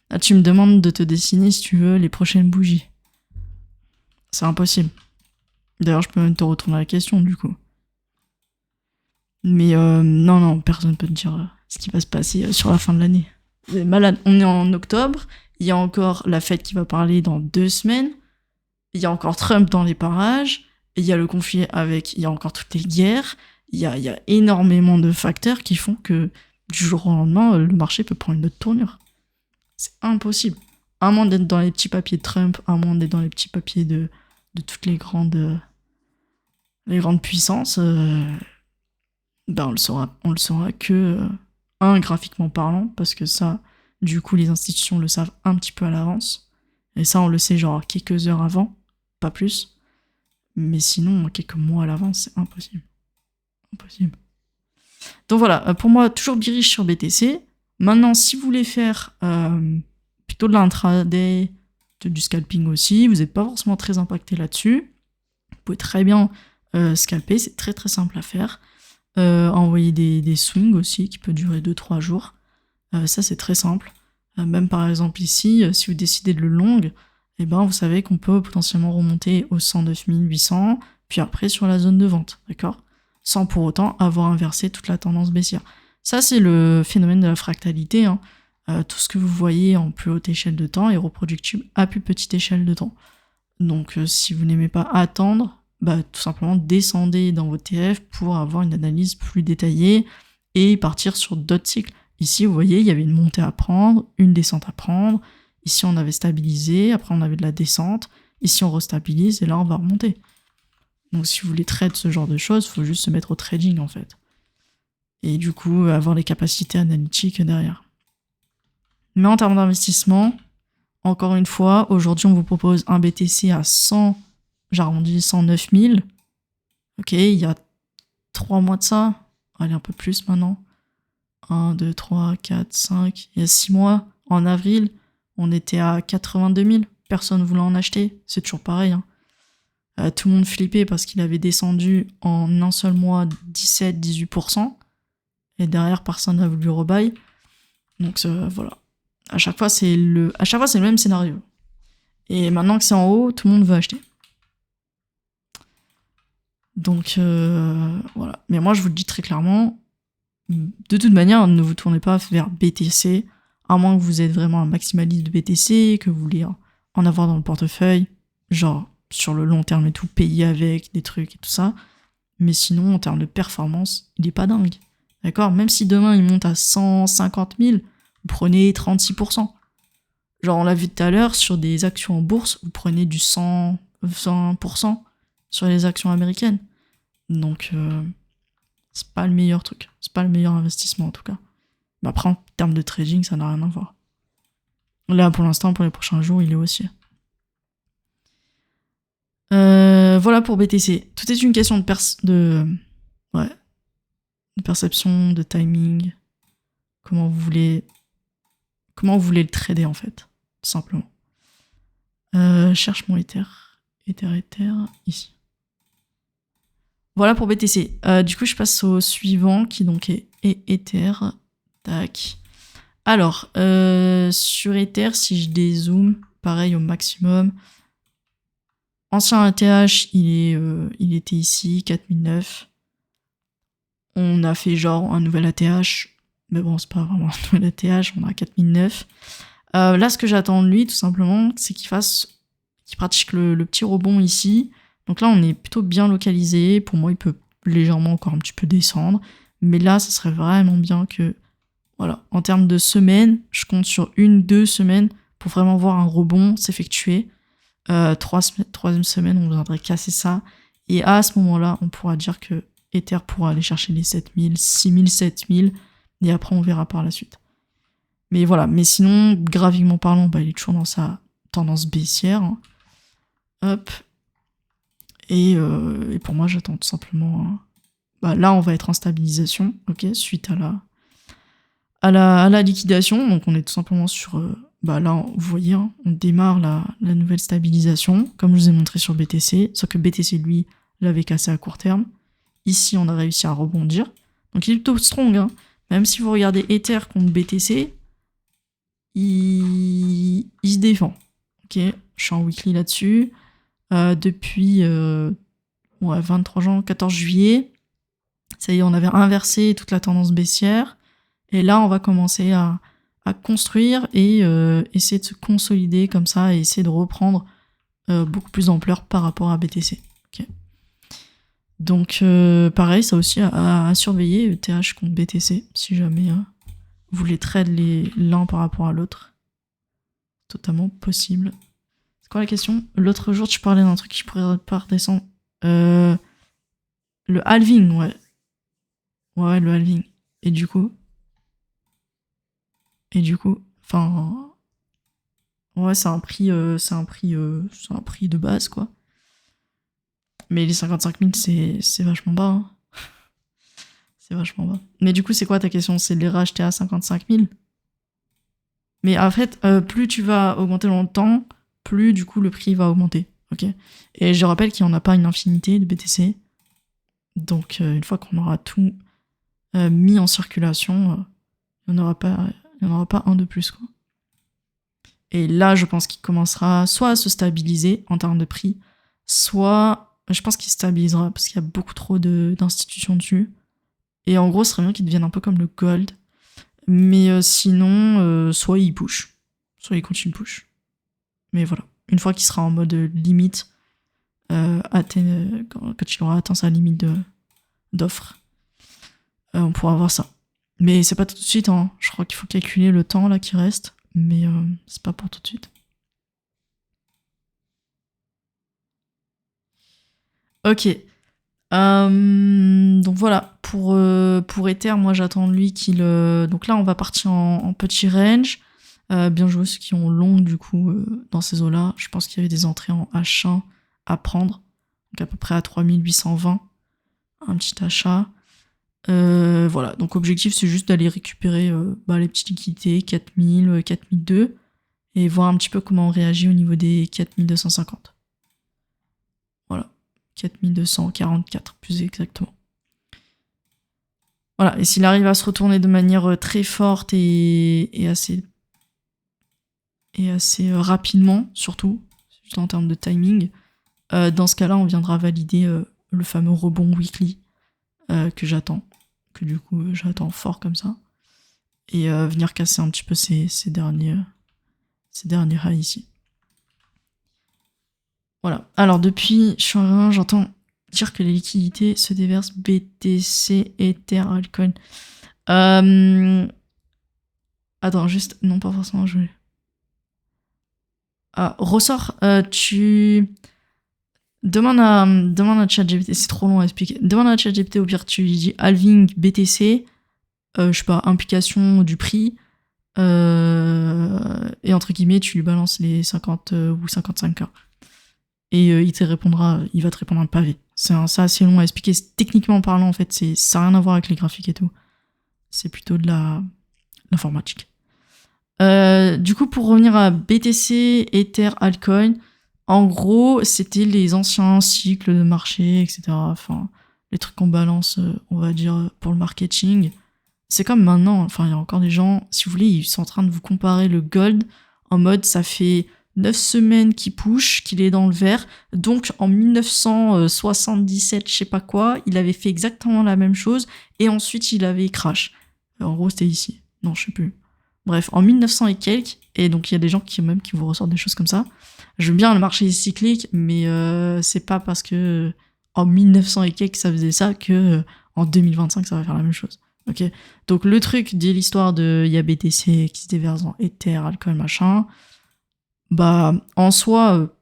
Là, tu me demandes de te dessiner, si tu veux, les prochaines bougies. C'est impossible. D'ailleurs, je peux même te retourner la question, du coup. Mais non, personne ne peut te dire ce qui va se passer sur la fin de l'année. Vous êtes malade. On est en octobre, il y a encore la fête qui va parler dans 2 semaines, il y a encore Trump dans les parages, il y a le conflit il y a encore toutes les guerres, il y a énormément de facteurs qui font que du jour au lendemain, le marché peut prendre une autre tournure. C'est impossible. À moins d'être dans les petits papiers de Trump, à moins d'être dans les petits papiers de toutes les grandes puissances, on le saura que graphiquement parlant, parce que ça, du coup, les institutions le savent un petit peu à l'avance. Et ça, on le sait genre quelques heures avant, pas plus. Mais sinon, quelques mois à l'avance, c'est impossible. Impossible. Donc voilà, pour moi, toujours bearish sur BTC. Maintenant, si vous voulez faire plutôt de l'intraday, du scalping aussi, vous n'êtes pas forcément très impacté là-dessus. Vous pouvez très bien scalper, c'est très très simple à faire. Envoyer des swings aussi, qui peut durer 2-3 jours. Ça, c'est très simple. Même par exemple ici, si vous décidez de le long, eh ben, vous savez qu'on peut potentiellement remonter au 109 800, puis après sur la zone de vente, d'accord? Sans pour autant avoir inversé toute la tendance baissière. Ça, c'est le phénomène de la fractalité, hein. Tout ce que vous voyez en plus haute échelle de temps est reproductible à plus petite échelle de temps. Donc si vous n'aimez pas attendre, bah, tout simplement descendez dans votre TF pour avoir une analyse plus détaillée et partir sur d'autres cycles. Ici, vous voyez, il y avait une montée à prendre, une descente à prendre. Ici, on avait stabilisé, après on avait de la descente. Ici, on restabilise et là, on va remonter. Donc si vous voulez trade ce genre de choses, il faut juste se mettre au trading en fait. Et du coup, avoir les capacités analytiques derrière. Mais en termes d'investissement, encore une fois, aujourd'hui, on vous propose un BTC à 100, j'arrondis 109 000. Ok, il y a 3 mois de ça. Allez, un peu plus maintenant. 1, 2, 3, 4, 5. Il y a 6 mois, en avril, on était à 82 000. Personne ne voulait en acheter. C'est toujours pareil, hein. Tout le monde flippait parce qu'il avait descendu en un seul mois 17-18%. Et derrière, personne n'a voulu rebuy. Donc voilà. À chaque fois, c'est le même scénario. Et maintenant que c'est en haut, tout le monde veut acheter. Donc voilà. Mais moi, je vous le dis très clairement, de toute manière, ne vous tournez pas vers BTC, à moins que vous êtes vraiment un maximaliste de BTC, que vous voulez en avoir dans le portefeuille, genre sur le long terme et tout, payer avec des trucs et tout ça. Mais sinon, en termes de performance, il est pas dingue. D'accord? Même si demain il monte à 150 000, vous prenez 36%. Genre, on l'a vu tout à l'heure, sur des actions en bourse, vous prenez du 100% sur les actions américaines. Donc, c'est pas le meilleur truc. C'est pas le meilleur investissement, en tout cas. Mais après, en termes de trading, ça n'a rien à voir. Là, pour l'instant, pour les prochains jours, il est haussier. Voilà pour BTC. Tout est une question de perception, de timing. Comment vous voulez le trader, en fait. Tout simplement. Cherche mon Ether. Ether, ici. Voilà pour BTC. Du coup, je passe au suivant, qui donc est Ether. Tac. Alors, sur Ether, si je dézoome, pareil au maximum. Ancien ATH, il était ici, 4009. On a fait genre un nouvel ATH, mais bon, c'est pas vraiment un nouvel ATH, on a 4009. Là, ce que j'attends de lui, tout simplement, c'est qu'il pratique le petit rebond ici. Donc là, on est plutôt bien localisé. Pour moi, il peut légèrement encore un petit peu descendre. Mais là, ça serait vraiment bien que, voilà, en termes de semaines, je compte sur 1-2 semaines pour vraiment voir un rebond s'effectuer. Troisième semaine, on viendrait casser ça. Et à ce moment-là, on pourra dire que Ether pourra aller chercher les 7000, 6000, 7000. Et après, on verra par la suite. Mais voilà. Mais sinon, graphiquement parlant, bah, il est toujours dans sa tendance baissière. Hein. Hop. Et pour moi, j'attends tout simplement... Bah, là, on va être en stabilisation, ok, suite à la liquidation. Donc, on est tout simplement sur... bah là, vous voyez, hein, on démarre la nouvelle stabilisation, comme je vous ai montré sur BTC, sauf que BTC, lui, l'avait cassé à court terme. Ici, on a réussi à rebondir. Donc, il est plutôt strong. Hein. Même si vous regardez Ether contre BTC, il se défend. Ok, je suis en weekly là-dessus. Depuis 23 juin, 14 juillet, ça y est, on avait inversé toute la tendance baissière. Et là, on va commencer à construire et essayer de se consolider comme ça et essayer de reprendre beaucoup plus d'ampleur par rapport à BTC. Okay. Donc, pareil, ça aussi à surveiller, ETH contre BTC, si jamais vous voulez trade l'un par rapport à l'autre. Totalement possible. C'est quoi la question? L'autre jour, tu parlais d'un truc qui pourrait pas redescendre. Le halving, ouais. Ouais, le halving. Et du coup, enfin, ouais, c'est un prix de base, quoi. Mais les 55 000, c'est vachement bas. Hein. C'est vachement bas. Mais du coup, c'est quoi ta question? C'est de les racheter à 55 000? Mais en fait, plus tu vas augmenter dans le temps, plus du coup le prix va augmenter. Ok. Et je rappelle qu'il n'y en a pas une infinité de BTC. Donc une fois qu'on aura tout mis en circulation, il n'y en aura pas un de plus, quoi. Et là, je pense qu'il commencera soit à se stabiliser en termes de prix, soit je pense qu'il stabilisera parce qu'il y a beaucoup trop d'institutions dessus. Et en gros, ce serait bien qu'il devienne un peu comme le gold. Mais sinon, soit il push, soit il continue de push. Mais voilà, une fois qu'il sera en mode limite, quand il aura atteint sa limite d'offre, on pourra voir ça. Mais c'est pas tout de suite, hein. Je crois qu'il faut calculer le temps là qui reste, mais c'est pas pour tout de suite. Ok. Donc voilà, pour Ether, moi j'attends de lui qu'il... Donc là, on va partir en petit range. Bien joué ceux qui ont long du coup dans ces eaux-là. Je pense qu'il y avait des entrées en H1 à prendre. Donc à peu près à 3820. Un petit achat. Voilà, donc objectif c'est juste d'aller récupérer les petites liquidités, 4000, 4002, et voir un petit peu comment on réagit au niveau des 4250. Voilà, 4244 plus exactement. Voilà, et s'il arrive à se retourner de manière très forte et assez rapidement, surtout en termes de timing, dans ce cas-là, on viendra valider le fameux rebond weekly que j'attends. Que du coup, j'attends fort comme ça. Et venir casser un petit peu ces derniers highs ici. Voilà. Alors, depuis, j'entends dire que les liquidités se déversent BTC, Ether, Altcoin. Attends, juste... Non, pas forcément, je vais... ressort, tu... Demande à ChatGPT, c'est trop long à expliquer. Demande à ChatGPT, au pire, tu lui dis halving BTC, je sais pas, implication du prix, et entre guillemets, tu lui balances les 50 ou 55K. Et il va te répondre un pavé. C'est assez long à expliquer. Techniquement parlant, en fait, ça n'a rien à voir avec les graphiques et tout. C'est plutôt de l'informatique. Du coup, pour revenir à BTC, Ether, Altcoin, en gros, c'était les anciens cycles de marché, etc. Enfin, les trucs qu'on balance, on va dire, pour le marketing. C'est comme maintenant, enfin, il y a encore des gens, si vous voulez, ils sont en train de vous comparer le gold en mode, ça fait 9 semaines qu'il push, qu'il est dans le vert. Donc, en 1977, je sais pas quoi, il avait fait exactement la même chose et ensuite, il avait crash. En gros, c'était ici. Non, je sais plus. Bref, en 1900 et quelques, et donc il y a des gens qui vous ressortent des choses comme ça. J'aime bien le marché cyclique, mais c'est pas parce que en 1900 et quelques ça faisait ça que en 2025 ça va faire la même chose. Ok. Donc le truc dit l'histoire de il y a BTC qui se déverse en Ether, alcool, machin. Bah en soi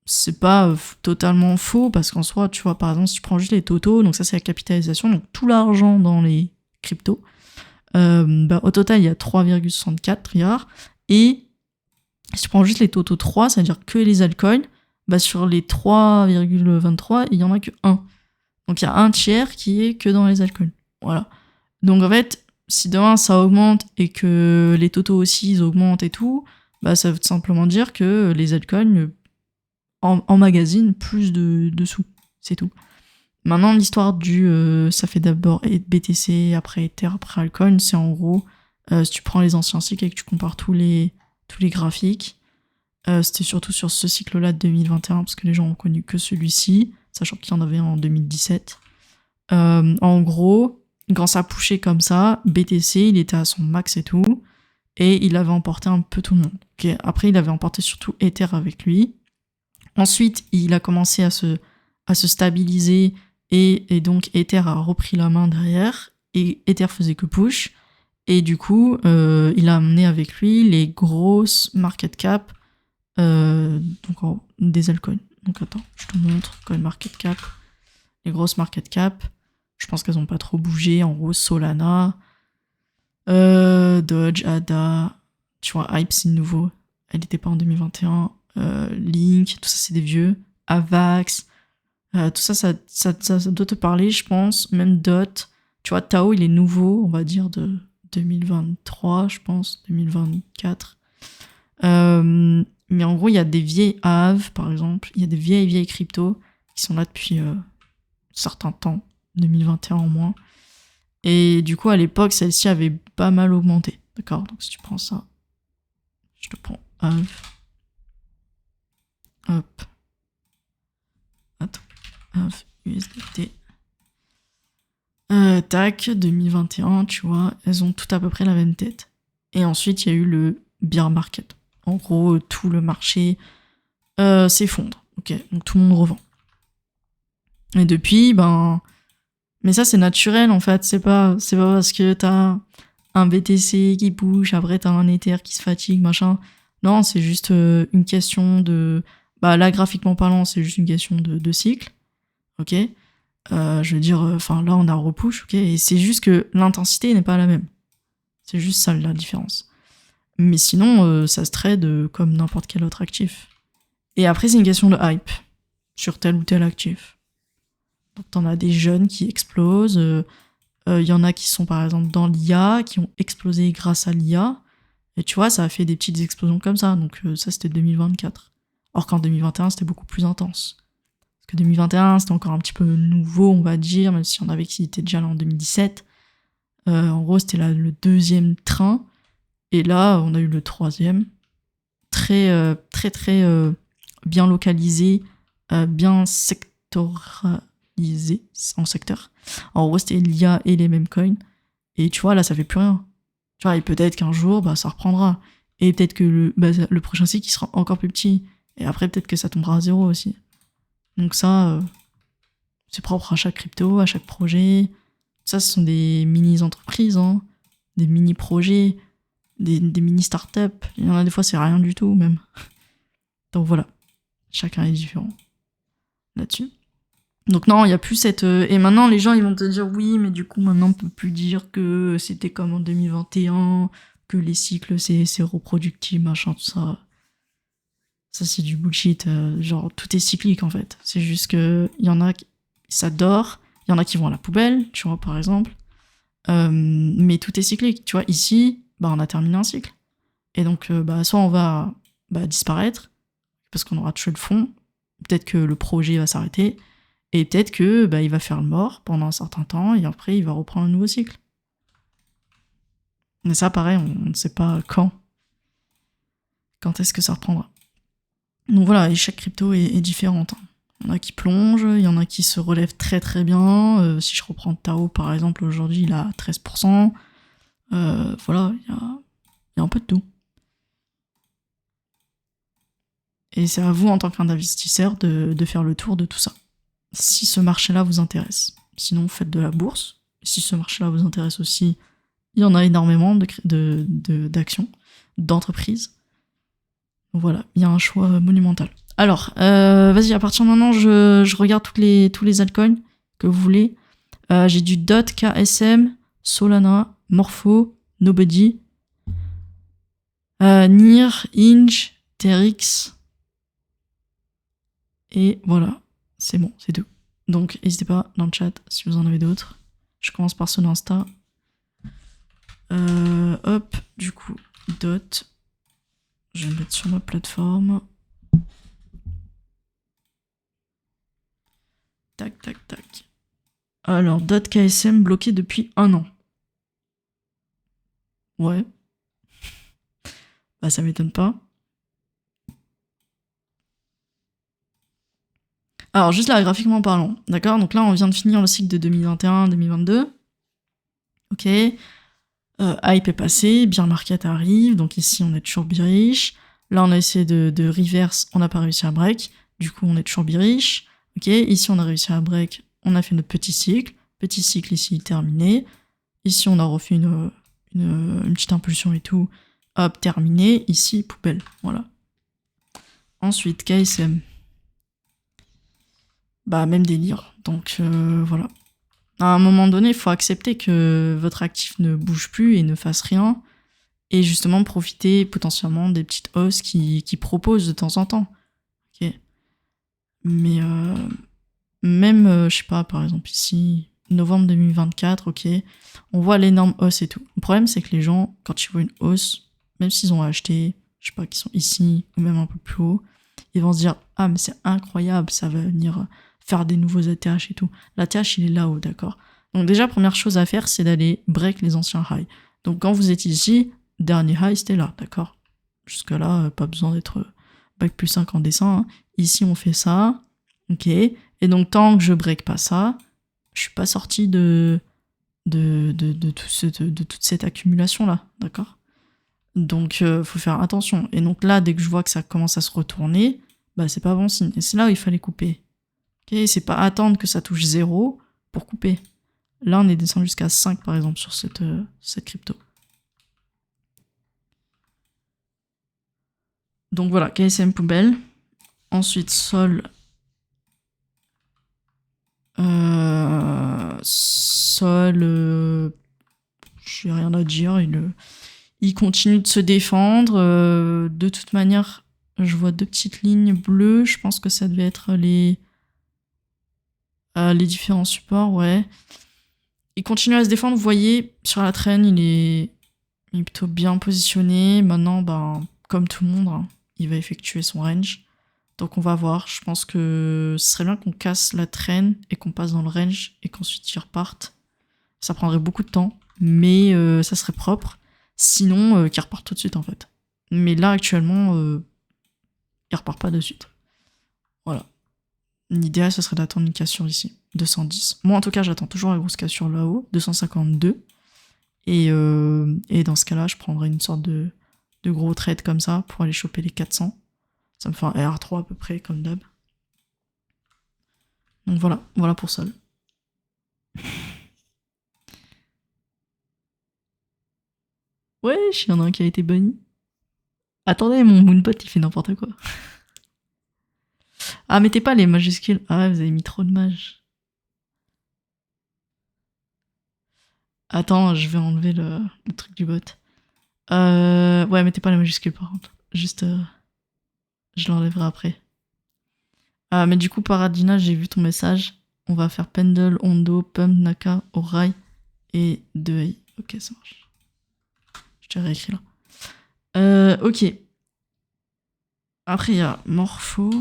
c'est pas totalement faux parce qu'en soi tu vois par exemple si tu prends juste les totaux, donc ça c'est la capitalisation, donc tout l'argent dans les cryptos. Au total, il y a 3,64 trilliards. Et si tu prends juste les totaux 3, c'est-à-dire que les altcoins, sur les 3,23, il y en a que 1. Donc il y a un tiers qui est que dans les altcoins. Voilà. Donc en fait, si demain ça augmente et que les totaux aussi ils augmentent et tout, ça veut simplement dire que les altcoins emmagasinent plus de sous. C'est tout. Maintenant, l'histoire du ça fait d'abord BTC, après Ether, après Altcoin, c'est en gros, si tu prends les anciens cycles et que tu compares tous les graphiques, c'était surtout sur ce cycle-là de 2021, parce que les gens ont connu que celui-ci, sachant qu'il y en avait un en 2017. En gros, quand ça pushait comme ça, BTC, il était à son max et tout, et il avait emporté un peu tout le monde. Okay. Après, il avait emporté surtout Ether avec lui. Ensuite, il a commencé à se stabiliser, et donc Ether a repris la main derrière, et Ether faisait que push, et du coup, il a amené avec lui les grosses market cap, donc des altcoins. Donc attends, je te montre, coin market cap, les grosses market cap, je pense qu'elles n'ont pas trop bougé, en gros Solana, Dodge, ADA, tu vois, Hype c'est nouveau, elle n'était pas en 2021, Link, tout ça c'est des vieux, Avax, tout ça doit te parler, je pense. Même Dot. Tu vois, Tao, il est nouveau, on va dire, de 2023, je pense, 2024. Mais en gros, il y a des vieilles AAV, par exemple. Il y a des vieilles cryptos qui sont là depuis un certain temps, 2021 en moins. Et du coup, à l'époque, celle-ci avait pas mal augmenté. D'accord? Donc si tu prends ça, je te prends AAV. Hop. Attends. AAV, USDT. Tac, 2021, tu vois, elles ont toutes à peu près la même tête. Et ensuite, il y a eu le bear market. En gros, tout le marché s'effondre. Ok, donc tout le monde revend. Et depuis, mais ça c'est naturel en fait. C'est pas parce que t'as un BTC qui bouge, après t'as un Ether qui se fatigue, machin. Non, c'est juste une question de. Là, graphiquement parlant, c'est juste une question de cycle. Ok. Je veux dire, là on a repush, ok. Et c'est juste que l'intensité n'est pas la même. C'est juste ça la différence. Mais sinon, ça se trade comme n'importe quel autre actif. Et après, c'est une question de hype sur tel ou tel actif. Donc, t'en as des jeunes qui explosent. Y en a qui sont, par exemple, dans l'IA, qui ont explosé grâce à l'IA. Et tu vois, ça a fait des petites explosions comme ça. Donc, ça, c'était 2024. Or qu'en 2021, c'était beaucoup plus intense. Parce que 2021, c'était encore un petit peu nouveau, on va dire, même si on avait qui était déjà là en 2017. En gros, c'était là le deuxième train. Et là, on a eu le troisième. Très bien localisé, bien sectorisé en secteur. En gros, c'était l'IA et les mêmes coins. Et tu vois, là, ça fait plus rien. Tu vois, et peut-être qu'un jour, ça reprendra. Et peut-être que le prochain cycle, il sera encore plus petit. Et après, peut-être que ça tombera à zéro aussi. Donc ça, c'est propre à chaque crypto, à chaque projet. Ça, ce sont des mini-entreprises, hein, des mini-projets, des mini-startups. Il y en a des fois, c'est rien du tout, même. Donc voilà, chacun est différent là-dessus. Donc non, il n'y a plus cette... Et maintenant, les gens, ils vont te dire, oui, mais du coup, maintenant, on peut plus dire que c'était comme en 2021, que les cycles, c'est reproductible, machin, tout ça. Ça, c'est du bullshit. Genre, tout est cyclique, en fait. C'est juste que il y en a qui... Ça dort, il y en a qui vont à la poubelle, tu vois, par exemple. Mais tout est cyclique. Tu vois, ici, on a terminé un cycle. Et donc, soit on va disparaître, parce qu'on aura touché le fond, peut-être que le projet va s'arrêter, et peut-être que il va faire le mort pendant un certain temps, et après il va reprendre un nouveau cycle. Mais ça, pareil, on ne sait pas quand est-ce que ça reprendra. Donc voilà, et chaque crypto est différente. Il y en a qui plongent, il y en a qui se relèvent très très bien. Si je reprends Tao par exemple, aujourd'hui il a 13%. Voilà, il y a un peu de tout. Et c'est à vous, en tant qu'investisseur, de faire le tour de tout ça. Si ce marché-là vous intéresse. Sinon, faites de la bourse. Si ce marché-là vous intéresse aussi, il y en a énormément d'actions, d'entreprises. Voilà, il y a un choix monumental. Alors, vas-y, à partir de maintenant, je regarde tous les altcoins que vous voulez. J'ai du DOT, KSM, Solana, Morpho, Nobody, NIR, Inch, TRX... Et voilà, c'est bon, c'est tout. Donc, n'hésitez pas dans le chat si vous en avez d'autres. Je commence par ceux d'Insta. Hop, du coup, Dot. Je vais le mettre sur ma plateforme. Tac, tac, tac. Alors, Dot KSM bloqué depuis 1 an. Ouais. Ça m'étonne pas. Alors, juste là, graphiquement parlant, d'accord? Donc là, on vient de finir le cycle de 2021-2022. Ok. Hype est passé, bear market arrive, donc ici, on est toujours bearish. Là, on a essayé de reverse, on n'a pas réussi à break. Du coup, on est toujours bearish. Ok, ici, on a réussi à break, on a fait notre petit cycle. Petit cycle ici, terminé. Ici, on a refait une petite impulsion et tout. Hop, terminé. Ici, poubelle. Voilà. Ensuite, KSM. Même délire. Donc, voilà. À un moment donné, il faut accepter que votre actif ne bouge plus et ne fasse rien. Et justement, profiter potentiellement des petites hausses qui proposent de temps en temps. Ok. Mais même, je sais pas, par exemple ici, novembre 2024, ok. On voit l'énorme hausse et tout. Le problème, c'est que les gens, quand ils voient une hausse, même s'ils ont acheté, je sais pas, qui sont ici ou même un peu plus haut, ils vont se dire « Ah, mais c'est incroyable, ça va venir faire des nouveaux ATH et tout. » L'ATH, il est là-haut, d'accord. Donc déjà, première chose à faire, c'est d'aller break les anciens highs. Donc quand vous êtes ici, dernier high, c'était là, d'accord. Jusque-là, pas besoin d'être bac plus 5 en dessin. Hein. Ici, on fait ça, ok. Et donc, tant que je break pas ça, je suis pas sorti de toute cette accumulation-là, d'accord. Donc, faut faire attention. Et donc là, dès que je vois que ça commence à se retourner, bah c'est pas bon signe. Et c'est là où il fallait couper. Ok, c'est pas attendre que ça touche 0 pour couper. Là, on est descendu jusqu'à 5, par exemple, sur cette crypto. Donc voilà, KSM poubelle. Ensuite, Sol. Sol, j'ai rien à dire. Il continue de se défendre. De toute manière, je vois 2 petites lignes bleues. Je pense que ça devait être les différents supports, ouais. Il continue à se défendre. Vous voyez, sur la traîne, il est plutôt bien positionné. Maintenant, ben, comme tout le monde, hein, il va effectuer son range. Donc on va voir. Je pense que ce serait bien qu'on casse la traîne et qu'on passe dans le range et qu'ensuite il reparte. Ça prendrait beaucoup de temps, mais ça serait propre. Sinon, qu'il reparte tout de suite en fait. Mais là actuellement, il repart pas de suite. Voilà. L'idéal, ce serait d'attendre une cassure ici. 210. Moi en tout cas, j'attends toujours la grosse cassure là-haut. 252. Et dans ce cas-là, je prendrais une sorte de gros trade comme ça pour aller choper les 400. Ça me fait un R3 à peu près, comme d'hab. Donc voilà pour Sol. Wesh, il y en a un qui a été banni. Attendez, mon Moonbot, il fait n'importe quoi. Ah, mettez pas les majuscules. Ah ouais, vous avez mis trop de mages. Attends, je vais enlever le truc du bot. Ouais, mettez pas les majuscules par contre. Juste, je l'enlèverai après. Mais du coup, Paradina, j'ai vu ton message. On va faire Pendle, Hondo, Pump, Naka, Orai et 2 Ok, ça marche. Je t'ai réécrit là. Ok. Après, il y a Morpho.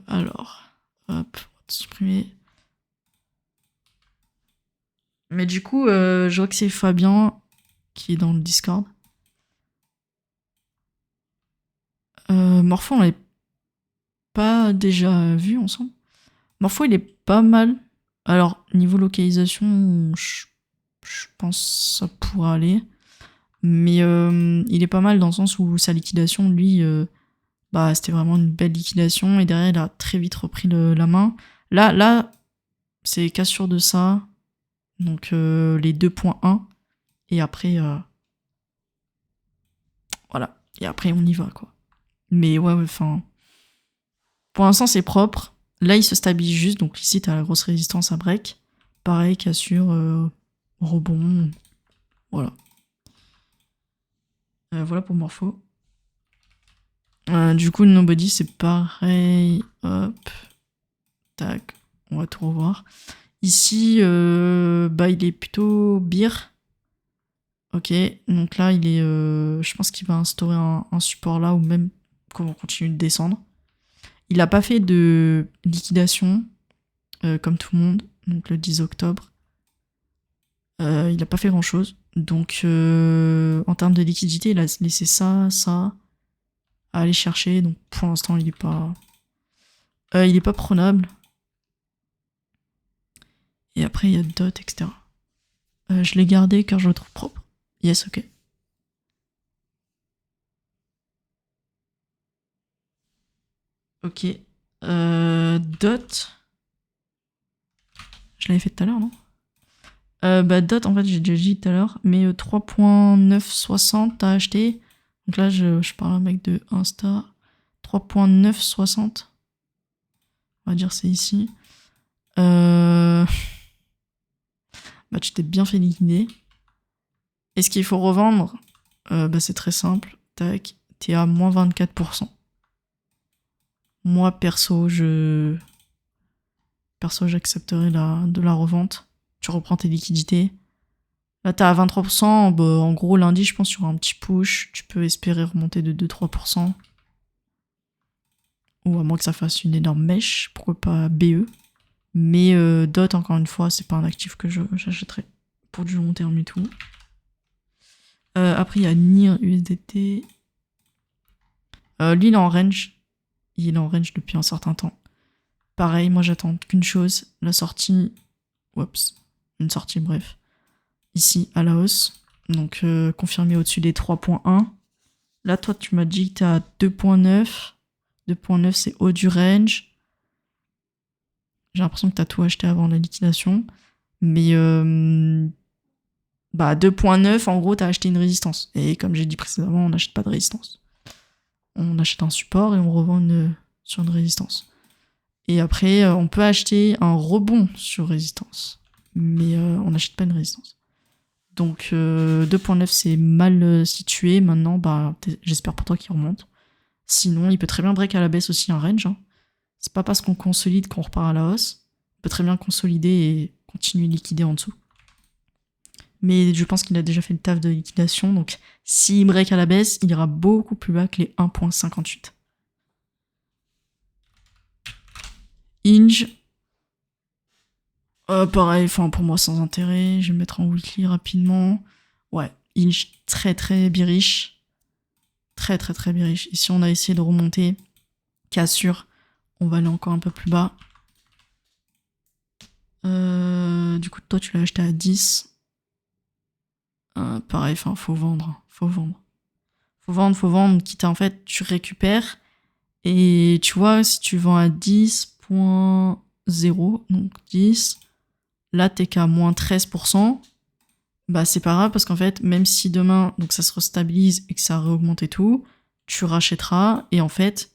Alors. Hop, on va supprimer. Mais du coup, je vois que c'est Fabien qui est dans le Discord. Morpho, on l'avait pas déjà vu ensemble. Morpho, il est pas mal. Alors, niveau localisation, je pense que ça pourrait aller. Mais il est pas mal dans le sens où sa liquidation, lui, bah, c'était vraiment une belle liquidation. Et derrière, il a très vite repris la main. Là, c'est cassure de ça. Donc, les 2.1. Et après, voilà. Et après, on y va, quoi. Mais ouais, enfin. Pour l'instant, c'est propre. Là, il se stabilise juste. Donc ici, t'as la grosse résistance à break. Pareil, cassure, rebond. Voilà. Voilà pour Morpho. Du coup, Nobody, c'est pareil. Hop. Tac. On va tout revoir. Ici, bah, il est plutôt beer. Ok. Donc là, il est. Je pense qu'il va instaurer un support là ou même qu'on va continuer de descendre. Il n'a pas fait de liquidation, comme tout le monde, donc le 10 octobre. Il n'a pas fait grand-chose. Donc, en termes de liquidité, il a laissé ça à aller chercher. Donc, pour l'instant, il est pas prenable. Et après, il y a Dot, etc. Je l'ai gardé car je le trouve propre. Yes, ok. Ok. Dot. Je l'avais fait tout à l'heure, non? Bah, Dot, en fait, j'ai déjà dit tout à l'heure, mais 3.960, t'as acheté. Donc là, je parle à un mec de Insta. 3.960. On va dire c'est ici. Bah, tu t'es bien fait liquider. Est-ce qu'il faut revendre? Bah, c'est très simple. Tac, t'es à moins 24%. Moi, perso, j'accepterais de la revente. Tu reprends tes liquidités. Là, t'as à 23%. Bah, en gros, lundi, je pense qu'il y aura un petit push. Tu peux espérer remonter de 2-3%. Ou à moins que ça fasse une énorme mèche. Pourquoi pas BE. Mais DOT, encore une fois, c'est pas un actif que j'achèterais pour du long terme et tout. Après, il y a NIR USDT. Lui, il est en range. Il est en range depuis un certain temps. Pareil, moi, j'attends qu'une chose. La sortie... Oups. Une sortie, bref. Ici, à la hausse. Donc, confirmé au-dessus des 3.1. Là, toi, tu m'as dit que t'es à 2.9. 2.9, c'est haut du range. J'ai l'impression que t'as tout acheté avant la liquidation. Mais... bah, 2.9, en gros, t'as acheté une résistance. Et comme j'ai dit précédemment, on n'achète pas de résistance. On achète un support et on revend sur une résistance. Et après, on peut acheter un rebond sur résistance. Mais on n'achète pas une résistance. Donc 2.9, c'est mal situé. Maintenant, bah, j'espère pour toi qu'il remonte. Sinon, il peut très bien break à la baisse aussi un range. Hein. C'est pas parce qu'on consolide qu'on repart à la hausse. Il peut très bien consolider et continuer liquider en dessous. Mais je pense qu'il a déjà fait le taf de liquidation. Donc s'il break à la baisse, il ira beaucoup plus bas que les 1.58. Inge. Pareil, pour moi sans intérêt. Je vais me mettre en weekly rapidement. Ouais, Inge très très bearish. Très très très bearish. Et si on a essayé de remonter, cassure, on va aller encore un peu plus bas. Du coup, toi tu l'as acheté à 10. Pareil, faut vendre. Faut vendre, quitte à en fait tu récupères. Et tu vois, si tu vends à 10.0, donc 10, là t'es qu'à moins 13%, bah c'est pas grave parce qu'en fait, même si demain donc ça se restabilise et que ça réaugmente et tout, tu rachèteras et en fait,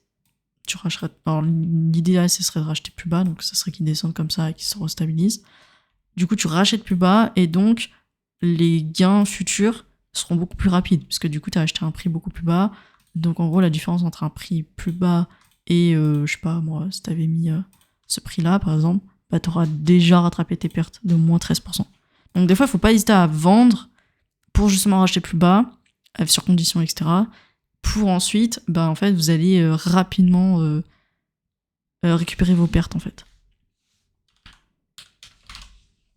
tu rachèteras. Alors l'idéal ce serait de racheter plus bas, donc ça serait qu'ils descendent comme ça et qu'ils se restabilisent. Du coup, tu rachètes plus bas et donc les gains futurs seront beaucoup plus rapides parce que du coup, t'as acheté à un prix beaucoup plus bas. Donc en gros, la différence entre un prix plus bas et, je sais pas, moi, si t'avais mis ce prix-là, par exemple, bah t'auras déjà rattrapé tes pertes de moins 13%. Donc des fois, il faut pas hésiter à vendre pour justement racheter plus bas, sur conditions, etc. Pour ensuite, bah en fait, vous allez rapidement récupérer vos pertes, en fait.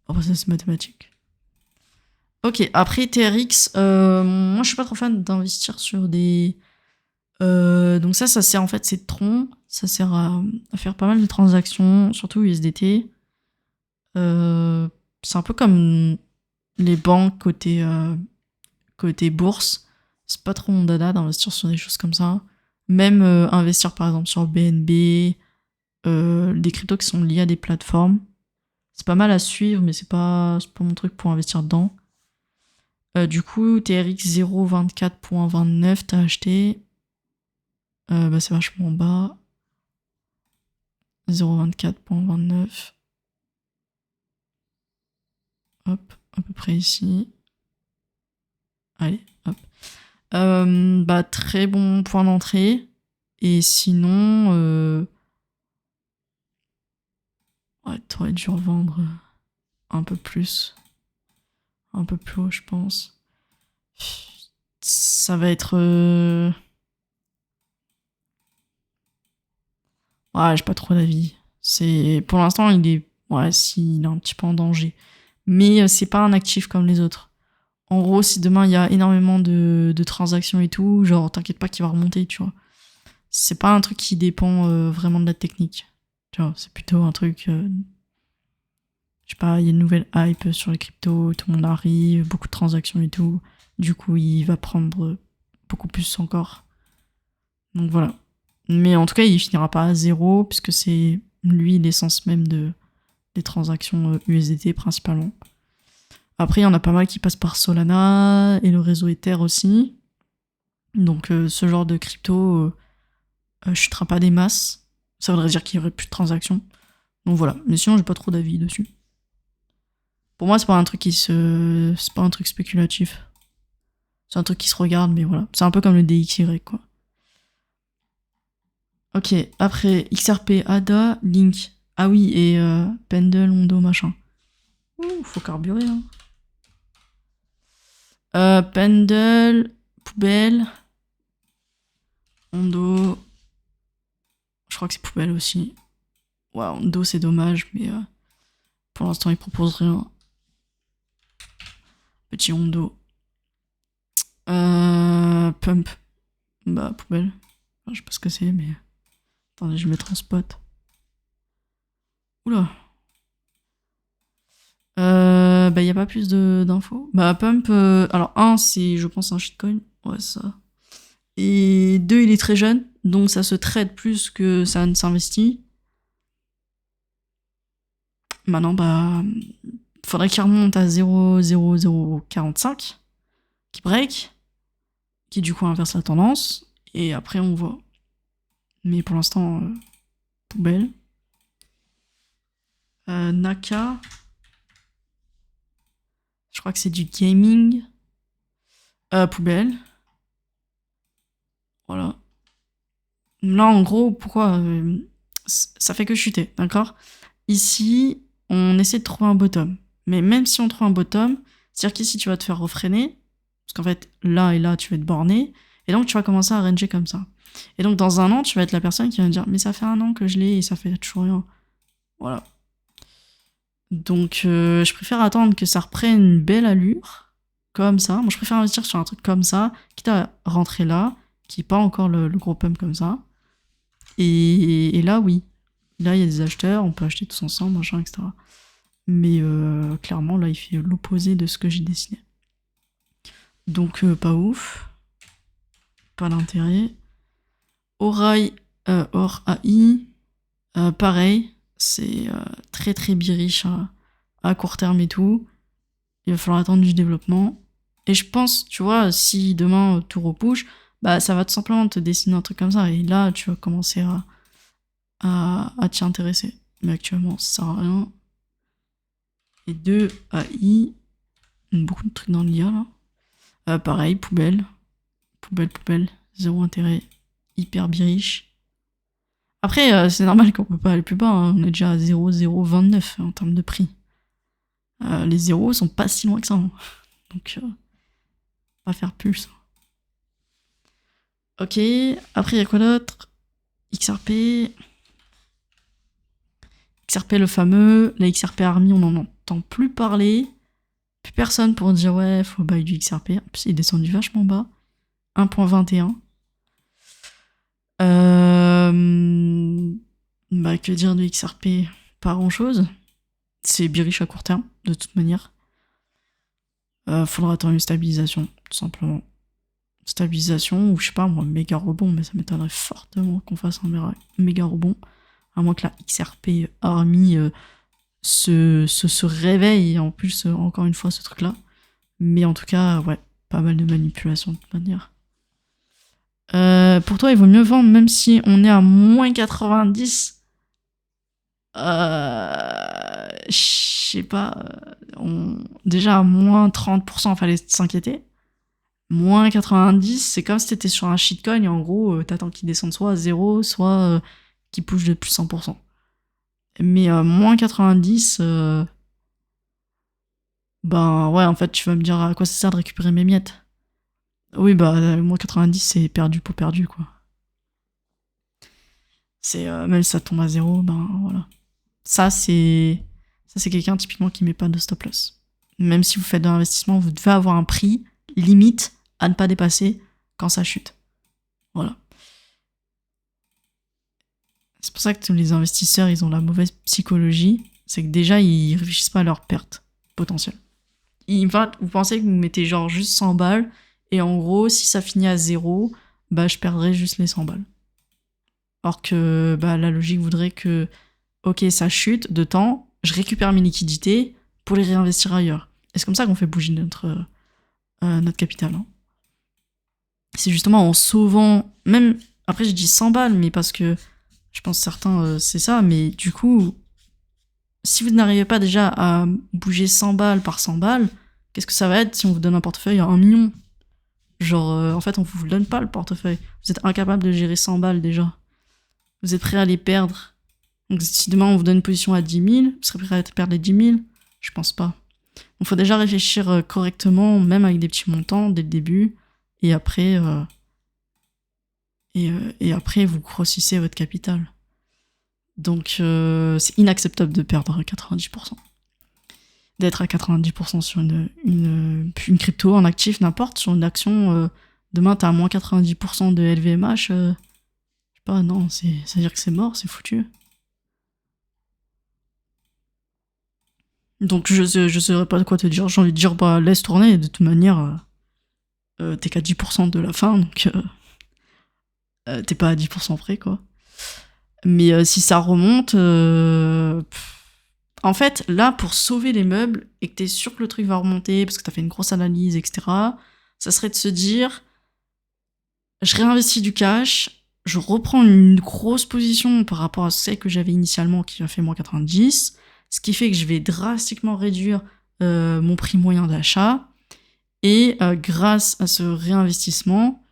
Oh, ça, c'est mathématique. Ok, après TRX, moi je suis pas trop fan d'investir sur des... donc ça sert en fait, c'est Tron, ça sert à faire pas mal de transactions, surtout USDT. C'est un peu comme les banques côté bourse. C'est pas trop mon dada d'investir sur des choses comme ça. Même investir par exemple sur BNB, des cryptos qui sont liés à des plateformes. C'est pas mal à suivre, mais c'est pas mon truc pour investir dedans. Du coup, TRX 0.24.29, t'as acheté. Bah, c'est vachement bas. 0.24.29. Hop, à peu près ici. Allez, hop. Bah, très bon point d'entrée. Et sinon, ouais, t'aurais dû revendre un peu plus. Un peu plus haut, je pense. Ça va être... Ouais, j'ai pas trop d'avis. Pour l'instant, il est... Ouais, si, il est un petit peu en danger. Mais c'est pas un actif comme les autres. En gros, si demain, il y a énormément de transactions et tout, genre, t'inquiète pas qu'il va remonter, tu vois. C'est pas un truc qui dépend vraiment de la technique. Tu vois, c'est plutôt un truc... je sais pas, il y a une nouvelle hype sur les cryptos, tout le monde arrive, beaucoup de transactions et tout. Du coup, il va prendre beaucoup plus encore. Donc voilà. Mais en tout cas, il finira pas à zéro, puisque c'est lui l'essence même des transactions USDT principalement. Après, il y en a pas mal qui passent par Solana et le réseau Ether aussi. Donc ce genre de crypto chutera pas des masses. Ça voudrait dire qu'il y aurait plus de transactions. Donc voilà. Mais sinon, j'ai pas trop d'avis dessus. Pour moi, c'est pas un truc c'est pas un truc spéculatif. C'est un truc qui se regarde, mais voilà. C'est un peu comme le DXY, quoi. Ok, après XRP, ADA, Link. Ah oui, et Pendle, Ondo, machin. Ouh, faut carburer, hein. Pendle, poubelle, Ondo. Je crois que c'est poubelle aussi. Ouais, Ondo, c'est dommage, mais pour l'instant, il propose rien. Petit Ondo. Pump. Bah, poubelle. Enfin, je sais pas ce que c'est, mais. Attendez, je vais mettre en spot. Oula. Bah, y a pas plus d'infos. Bah, Pump. Alors, un, c'est, je pense, un shitcoin. Ouais, ça. Et deux, il est très jeune. Donc, ça se trade plus que ça ne s'investit. Maintenant, bah. Faudrait qu'il remonte à 0,0045. Qui break. Qui, du coup, inverse la tendance. Et après, on voit. Mais pour l'instant, poubelle. Naka. Je crois que c'est du gaming. Poubelle. Voilà. Là, en gros, pourquoi ça fait que chuter, d'accord? Ici, on essaie de trouver un bottom. Mais même si on trouve un bottom, c'est-à-dire qu'ici, tu vas te faire refréner. Parce qu'en fait, là et là, tu vas être borné. Et donc, tu vas commencer à ranger comme ça. Et donc, dans un an, tu vas être la personne qui va me dire « Mais ça fait un an que je l'ai et ça fait toujours rien. » Voilà. Donc, je préfère attendre que ça reprenne une belle allure. Comme ça. Moi, je préfère investir sur un truc comme ça, quitte à rentrer là, qui n'est pas encore le gros pump comme ça. Et là, oui. Là, il y a des acheteurs, on peut acheter tous ensemble, machin, etc. Mais clairement, là, il fait l'opposé de ce que j'ai dessiné. Donc, pas ouf. Pas d'intérêt. Orail, Or AI, pareil. C'est très très biriche à court terme et tout. Il va falloir attendre du développement. Et je pense, tu vois, si demain tout repush, bah ça va tout simplement te dessiner un truc comme ça. Et là, tu vas commencer à t'y intéresser. Mais actuellement, ça sert à rien. Et deux, AI. Beaucoup de trucs dans l'IA là. Pareil, poubelle. Poubelle. Zéro intérêt. Hyper biriche. Après, c'est normal qu'on peut pas aller plus bas. Hein. On est déjà à 0,029 en termes de prix. Les zéros sont pas si loin que ça. Hein. Donc, on va faire plus. Ok, après, il y a quoi d'autre? XRP. XRP le fameux. La XRP Army, on n'en entend plus parler. Plus personne pour dire ouais, faut buy du XRP. En plus, il est descendu vachement bas. 1.21. Bah, que dire de XRP? Pas grand chose. C'est biriche à court terme, de toute manière. Faudra attendre une stabilisation, tout simplement. Stabilisation, ou je sais pas, moi, méga rebond, mais ça m'étonnerait fortement qu'on fasse un méga rebond. À moins que la XRP Army se réveille, et en plus, encore une fois, ce truc-là. Mais en tout cas, ouais, pas mal de manipulation de toute manière. Pour toi, il vaut mieux vendre même si on est à moins 90. Je sais pas. Déjà à moins 30%, fallait s'inquiéter. Moins 90, c'est comme si t'étais sur un shitcoin et en gros, t'attends qu'il descende soit à 0, soit qu'il push de plus 100%. Mais moins 90, ben ouais, en fait, tu vas me dire à quoi ça sert de récupérer mes miettes. Oui, bah, moins 90, c'est perdu pour perdu, quoi. C'est même si ça tombe à 0, ben voilà. Ça, c'est quelqu'un typiquement qui met pas de stop loss. Même si vous faites de l'investissement, vous devez avoir un prix limite à ne pas dépasser quand ça chute. Voilà. C'est pour ça que tous les investisseurs, ils ont la mauvaise psychologie. C'est que déjà, ils réfléchissent pas à leurs pertes potentielles. Vous pensez que vous mettez genre juste 100 balles, et en gros, si ça finit à 0, bah je perdrai juste les 100 balles. Alors que bah, la logique voudrait que, ok, ça chute de temps, je récupère mes liquidités pour les réinvestir ailleurs. Et c'est comme ça qu'on fait bouger notre capital. Hein. C'est justement en sauvant, même, après je dis 100 balles, mais parce que je pense certains, c'est ça, mais du coup, si vous n'arrivez pas déjà à bouger 100 balles par 100 balles, qu'est-ce que ça va être si on vous donne un portefeuille à 1 million? Genre, en fait, on vous donne pas le portefeuille. Vous êtes incapable de gérer 100 balles déjà. Vous êtes prêt à les perdre. Donc si demain on vous donne une position à 10 000, vous serez prêt à perdre les 10 000? Je pense pas. Il faut déjà réfléchir correctement, même avec des petits montants dès le début, et après, et après vous grossissez votre capital. Donc c'est inacceptable de perdre 90%. D'être à 90% sur une crypto, un actif, n'importe, sur une action, demain t'as à moins 90% de LVMH, je sais pas, non, c'est-à-dire que c'est mort, c'est foutu. Donc je saurais pas quoi te dire, j'ai envie de dire, bah laisse tourner, de toute manière, t'es qu'à 10% de la fin, donc t'es pas à 10% près, quoi. Mais si ça remonte, en fait, là, pour sauver les meubles, et que t'es sûr que le truc va remonter, parce que t'as fait une grosse analyse, etc., ça serait de se dire, je réinvestis du cash, je reprends une grosse position par rapport à celle que j'avais initialement, qui a fait moins 90, ce qui fait que je vais drastiquement réduire mon prix moyen d'achat, et grâce à ce réinvestissement,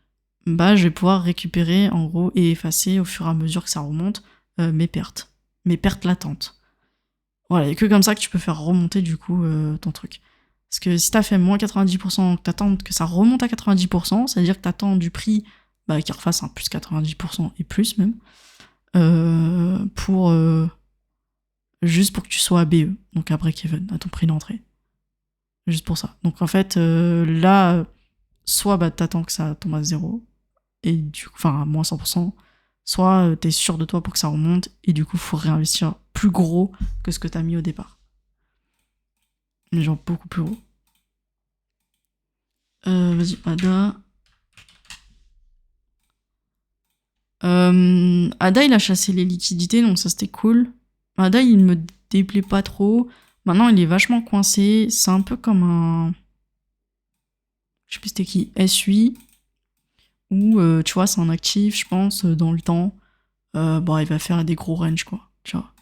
bah, je vais pouvoir récupérer, en gros, et effacer au fur et à mesure que ça remonte, mes pertes latentes. Voilà, il n'y a que comme ça que tu peux faire remonter, du coup, ton truc. Parce que si t'as fait moins 90%, que t'attends que ça remonte à 90%, ça veut dire que t'attends du prix qu'il refasse un plus 90% et plus même, pour juste pour que tu sois à BE, donc à break-even, à ton prix d'entrée. Juste pour ça. Donc en fait, là, soit t'attends que ça tombe à zéro, et enfin à moins 100%, soit t'es sûr de toi pour que ça remonte, et du coup, faut réinvestir plus gros que ce que t'as mis au départ. Mais genre beaucoup plus gros. Vas-y, Ada. Ada, il a chassé les liquidités, donc ça c'était cool. Ada, il me déplaît pas trop. Maintenant, il est vachement coincé. C'est un peu comme un... Je sais plus c'était qui, SUI. Où, tu vois, c'est un actif, je pense, dans le temps. Il va faire des gros ranges, quoi. Tu vois.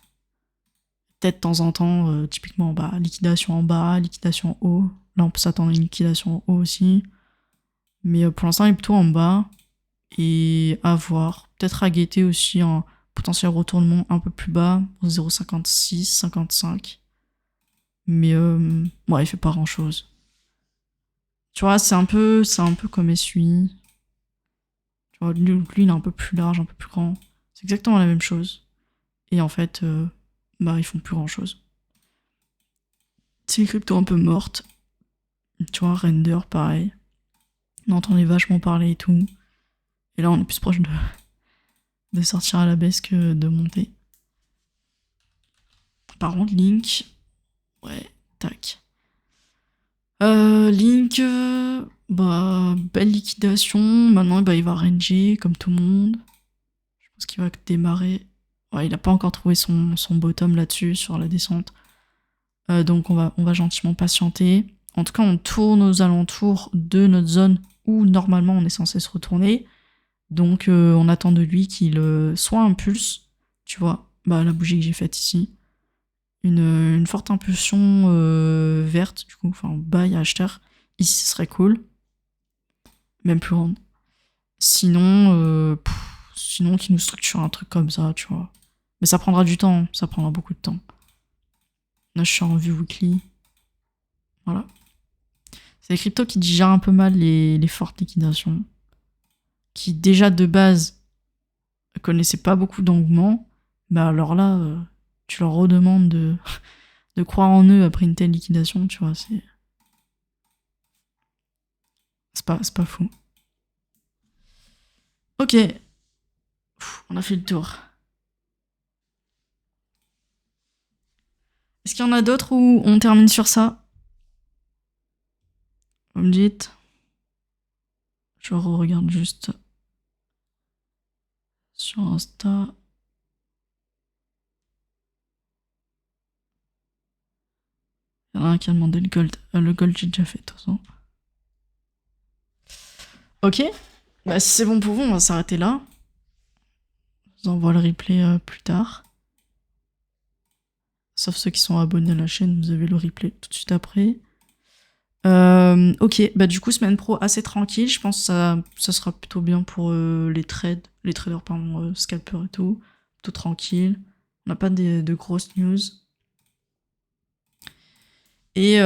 Peut-être de temps en temps, typiquement, liquidation en bas, liquidation en haut. Là, on peut s'attendre à une liquidation en haut aussi. Mais pour l'instant, il est plutôt en bas. Et à voir. Peut-être à guetter aussi un potentiel retournement un peu plus bas, 0,56, 55. Mais il fait pas grand-chose. Tu vois, c'est un peu comme SUI. Tu vois, lui, il est un peu plus large, un peu plus grand. C'est exactement la même chose. Et en fait, ils font plus grand-chose. C'est une crypto un peu morte. Tu vois, Render, pareil. On entendait vachement parler et tout. Et là, on est plus proche de sortir à la baisse que de monter. Par contre, Link... Ouais, tac. Link... belle liquidation. Maintenant, il va ranger, comme tout le monde. Je pense qu'il va démarrer. Ouais, il a pas encore trouvé son bottom là-dessus, sur la descente. Donc, on va gentiment patienter. En tout cas, on tourne aux alentours de notre zone où, normalement, on est censé se retourner. Donc, on attend de lui qu'il soit impulse, tu vois, la bougie que j'ai faite ici. Une forte impulsion verte, du coup, enfin, buy acheteur. Ici, ce serait cool. Même plus grande. Sinon, qu'il nous structure un truc comme ça, tu vois. Mais ça prendra du temps, ça prendra beaucoup de temps. Là, je suis en vue weekly. Voilà. C'est les cryptos qui digèrent un peu mal les fortes liquidations. Qui, déjà, de base, connaissaient pas beaucoup d'engouement. Alors là, tu leur redemandes de croire en eux après une telle liquidation, tu vois, c'est pas fou. Ok. On a fait le tour. Est-ce qu'il y en a d'autres où on termine sur ça? Vous me dites. Je regarde juste sur Insta. Il y en a un qui a demandé le gold. Le gold, j'ai déjà fait, de toute façon. Ok. Si c'est bon pour vous, on va s'arrêter là. Je vous envoie le replay plus tard. Sauf ceux qui sont abonnés à la chaîne, vous avez le replay tout de suite après. Ok, du coup, semaine pro assez tranquille. Je pense que ça sera plutôt bien pour les traders, scalpers et tout. plutôt tranquille. On n'a pas de grosses news. Et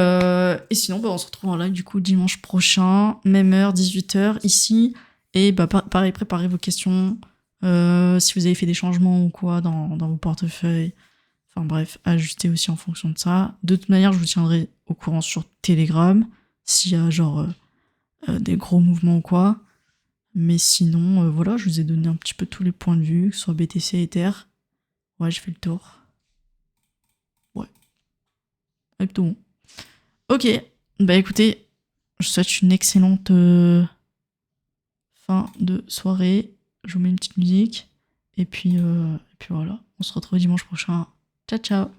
sinon, on se retrouve en live du coup dimanche prochain, même heure, 18h ici. Et pareil, préparez vos questions. Si vous avez fait des changements ou quoi dans vos portefeuilles. Enfin bref, ajustez aussi en fonction de ça. De toute manière, je vous tiendrai au courant sur Telegram s'il y a genre des gros mouvements ou quoi. Mais sinon, voilà, je vous ai donné un petit peu tous les points de vue, que ce soit BTC et Ether. Ouais, j'ai fait le tour. Ouais. Avec tout bon. Ok, bah écoutez, je vous souhaite une excellente fin de soirée. Je vous mets une petite musique. Et puis voilà, on se retrouve dimanche prochain. Ciao, ciao.